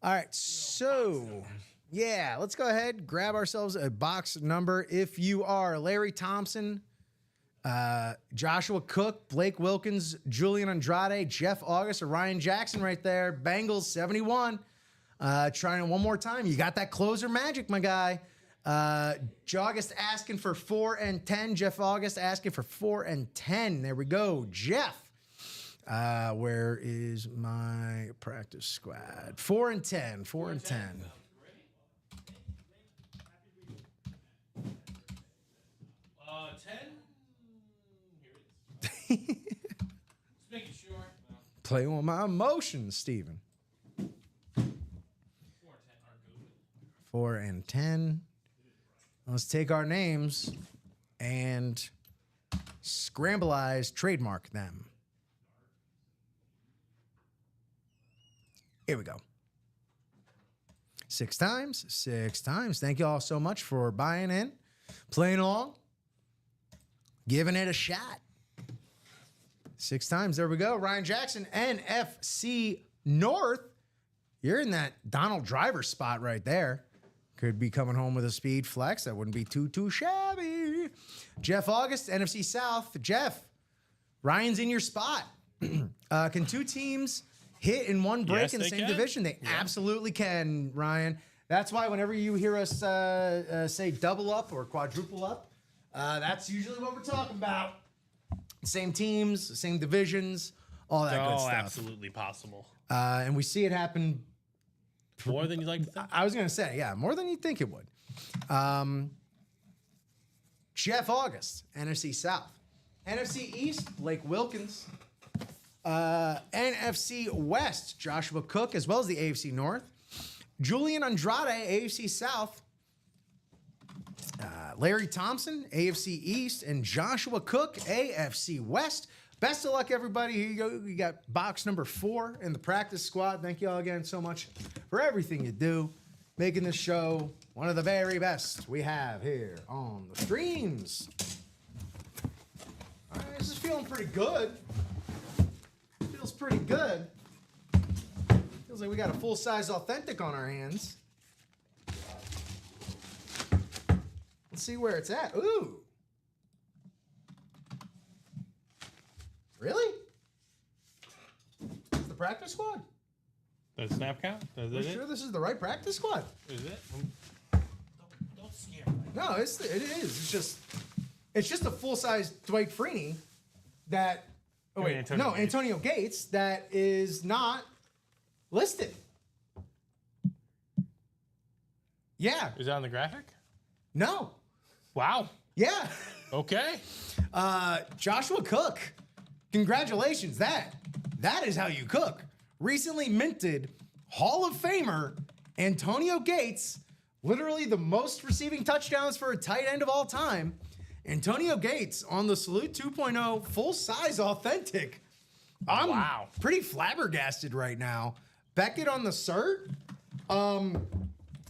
All right, so yeah, let's go ahead, grab ourselves a box number. If you are Larry Thompson, Joshua Cook, Blake Wilkins, Julian Andrade, Jeff August, or Ryan Jackson right there. Bengals 71. Trying it one more time. You got that closer magic, my guy. August asking for 4 and 10. Jeff August asking for 4 and 10. There we go. Jeff. Where is my practice squad? 4 and 10. 4 and 10. 10. Here it is. Just making sure. No. Playing with my emotions, Steven. 4 and 10 are good. 4 and 10. Let's take our names and scramblize, trademark them. Here we go. 6 times, 6 times. Thank you all so much for buying in, playing along, giving it a shot. 6 times. There we go. Ryan Jackson, NFC North. You're in that Donald Driver spot right there. Could be coming home with a speed flex. That wouldn't be too shabby. Jeff August, NFC South. Jeff, Ryan's in your spot. Can 2 teams hit in one break Yes, in the they same can. division? They absolutely can, Ryan. That's why whenever you hear us say double up or quadruple up, that's usually what we're talking about. Same teams, same divisions, all that good stuff. Absolutely possible. And we see it happen. More than you like to think. I was going to say, yeah, more than you'd think it would. Jeff August, NFC South. NFC East, Blake Wilkins. NFC West, Joshua Cook, as well as the AFC North. Julian Andrade, AFC South. Larry Thompson, AFC East. And Joshua Cook, AFC West. Best of luck, everybody. Here you go. You got box number 4 in the practice squad. Thank you all again so much for everything you do, making this show one of the very best we have here on the streams. All right, this is feeling pretty good. Feels pretty good. Feels like we got a full-size authentic on our hands. Let's see where it's at. Ooh. Really? It's the practice squad? The snap count? Is Are it? you sure this is the right practice squad? Is it? Don't scare me. No, it is. It's just a full-size Dwight Freeney that. Oh wait, Antonio Gates. Antonio Gates that is not listed. Yeah. Is that on the graphic? No. Wow. Yeah. Okay. Joshua Cook. Congratulations. That is how you cook. Recently minted Hall of Famer Antonio Gates, literally the most receiving touchdowns for a tight end of all time. Antonio Gates on the Salute 2.0 full-size authentic. I'm pretty flabbergasted right now. Beckett on the cert.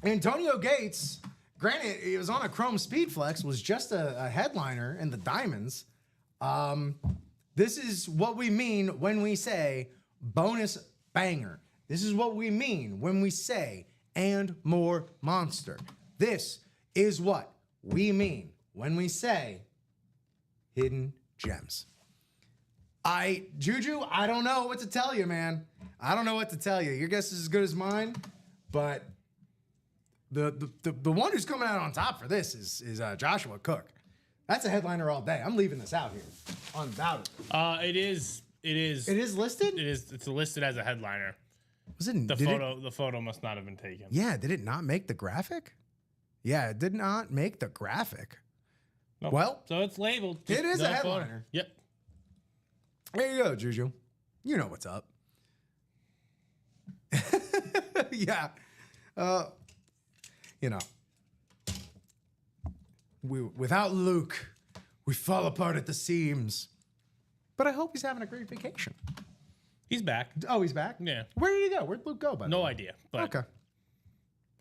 Antonio Gates, granted, it was on a Chrome Speed Flex, was just a headliner in the diamonds. This is what we mean when we say bonus banger. This is what we mean when we say and more monster. This is what we mean when we say hidden gems. Juju, I don't know what to tell you, man. I don't know what to tell you. Your guess is as good as mine, but the one who's coming out on top for this is Joshua Cook. That's a headliner all day. I'm leaving this out here, undoubtedly. It is. It is listed. It's listed as a headliner. Was it The photo must not have been taken. Yeah, did it not make the graphic? Yeah, it did not make the graphic. Nope. Well, so it's labeled. it is no a photo. headliner. Yep. There you go, Juju. You know what's up. Yeah. You know. Without Luke, we fall apart at the seams. But I hope he's having a great vacation. He's back. Oh, he's back? Yeah. Where did he go? Where'd Luke go, by the No way? idea. But Okay.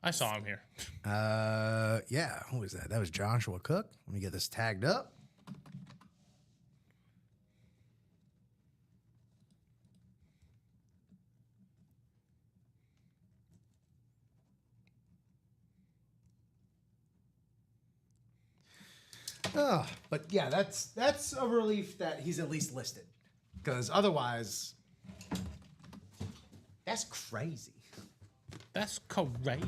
I saw him here. Yeah. Who was that? That was Joshua Cook. Let me get this tagged up. But yeah, that's a relief that he's at least listed, because otherwise, that's crazy. That's crazy.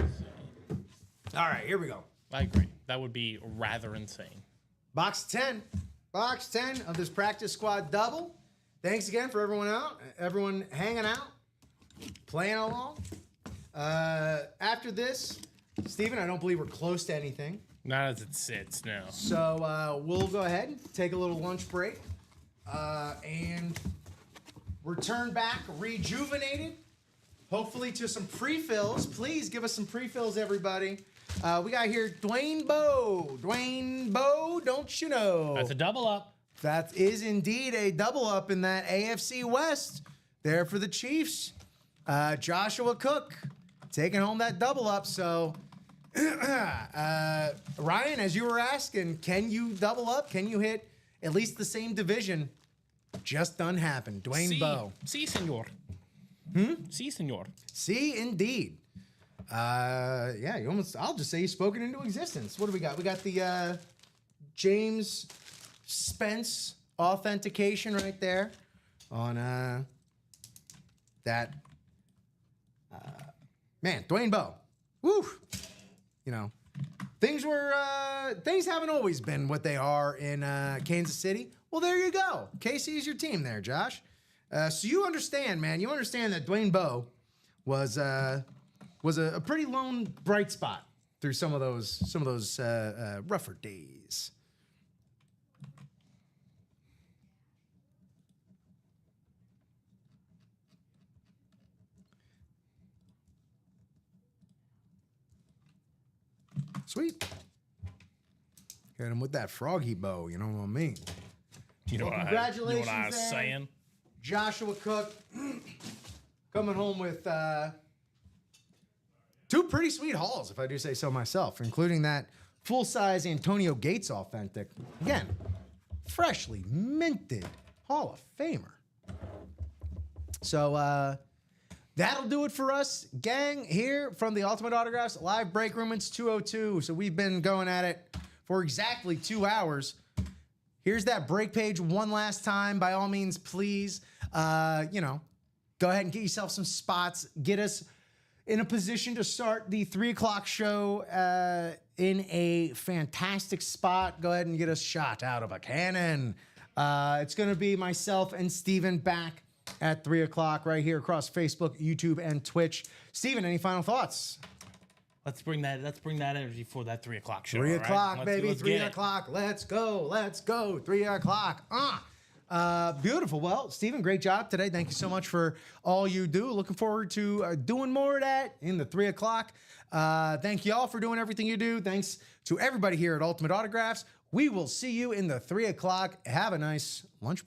All right, here we go. I agree. That would be rather insane. Box 10 of this practice squad double. Thanks again for everyone hanging out, playing along. After this, Steven, I don't believe we're close to anything. Not as it sits now. So we'll go ahead and take a little lunch break and return back rejuvenated, hopefully to some pre-fills. Please give us some pre-fills, everybody. We got here Dwayne Bowe. Dwayne Bowe, don't you know? That's a double up. That is indeed a double up in that AFC West. There for the Chiefs. Joshua Cook taking home that double up. So, Ryan, as you were asking, can you double up? Can you hit at least the same division? Just done happened. Dwayne Bowe. Si, senor. Si, senor. See, indeed. Yeah, I'll just say you spoken into existence. What do we got? We got the James Spence authentication right there on that. Man, Dwayne Bowe. Woo! You know, things haven't always been what they are in Kansas City. Well, there you go. KC is your team there, Josh. So you understand, man. You understand that Dwayne Bowe was a pretty lone bright spot through some of those rougher days. Sweet. Hit him with that froggy bow, you know what I mean? You know Well, what congratulations I was there. saying? Joshua Cook coming home with two pretty sweet hauls, if I do say so myself, including that full-size Antonio Gates authentic. Again, freshly minted Hall of Famer. So that'll do it for us, gang, here from the Ultimate Autographs live break room. It's 2:02, so we've been going at it for exactly 2 hours. Here's that break page one last time. By all means, please, go ahead and get yourself some spots. Get us in a position to start the 3 o'clock show in a fantastic spot. Go ahead and get us shot out of a cannon. It's going to be myself and Steven back at 3 o'clock right here across Facebook, YouTube, and Twitch. Steven, any final thoughts? Let's bring that energy for that 3 o'clock show. 3 all right? o'clock, baby. Let's 3 get it. o'clock. Let's go. 3 o'clock. Beautiful. Well, Steven, great job today. Thank you so much for all you do. Looking forward to doing more of that in the 3 o'clock. Thank you all for doing everything you do. Thanks to everybody here at Ultimate Autographs. We will see you in the 3 o'clock. Have a nice lunch.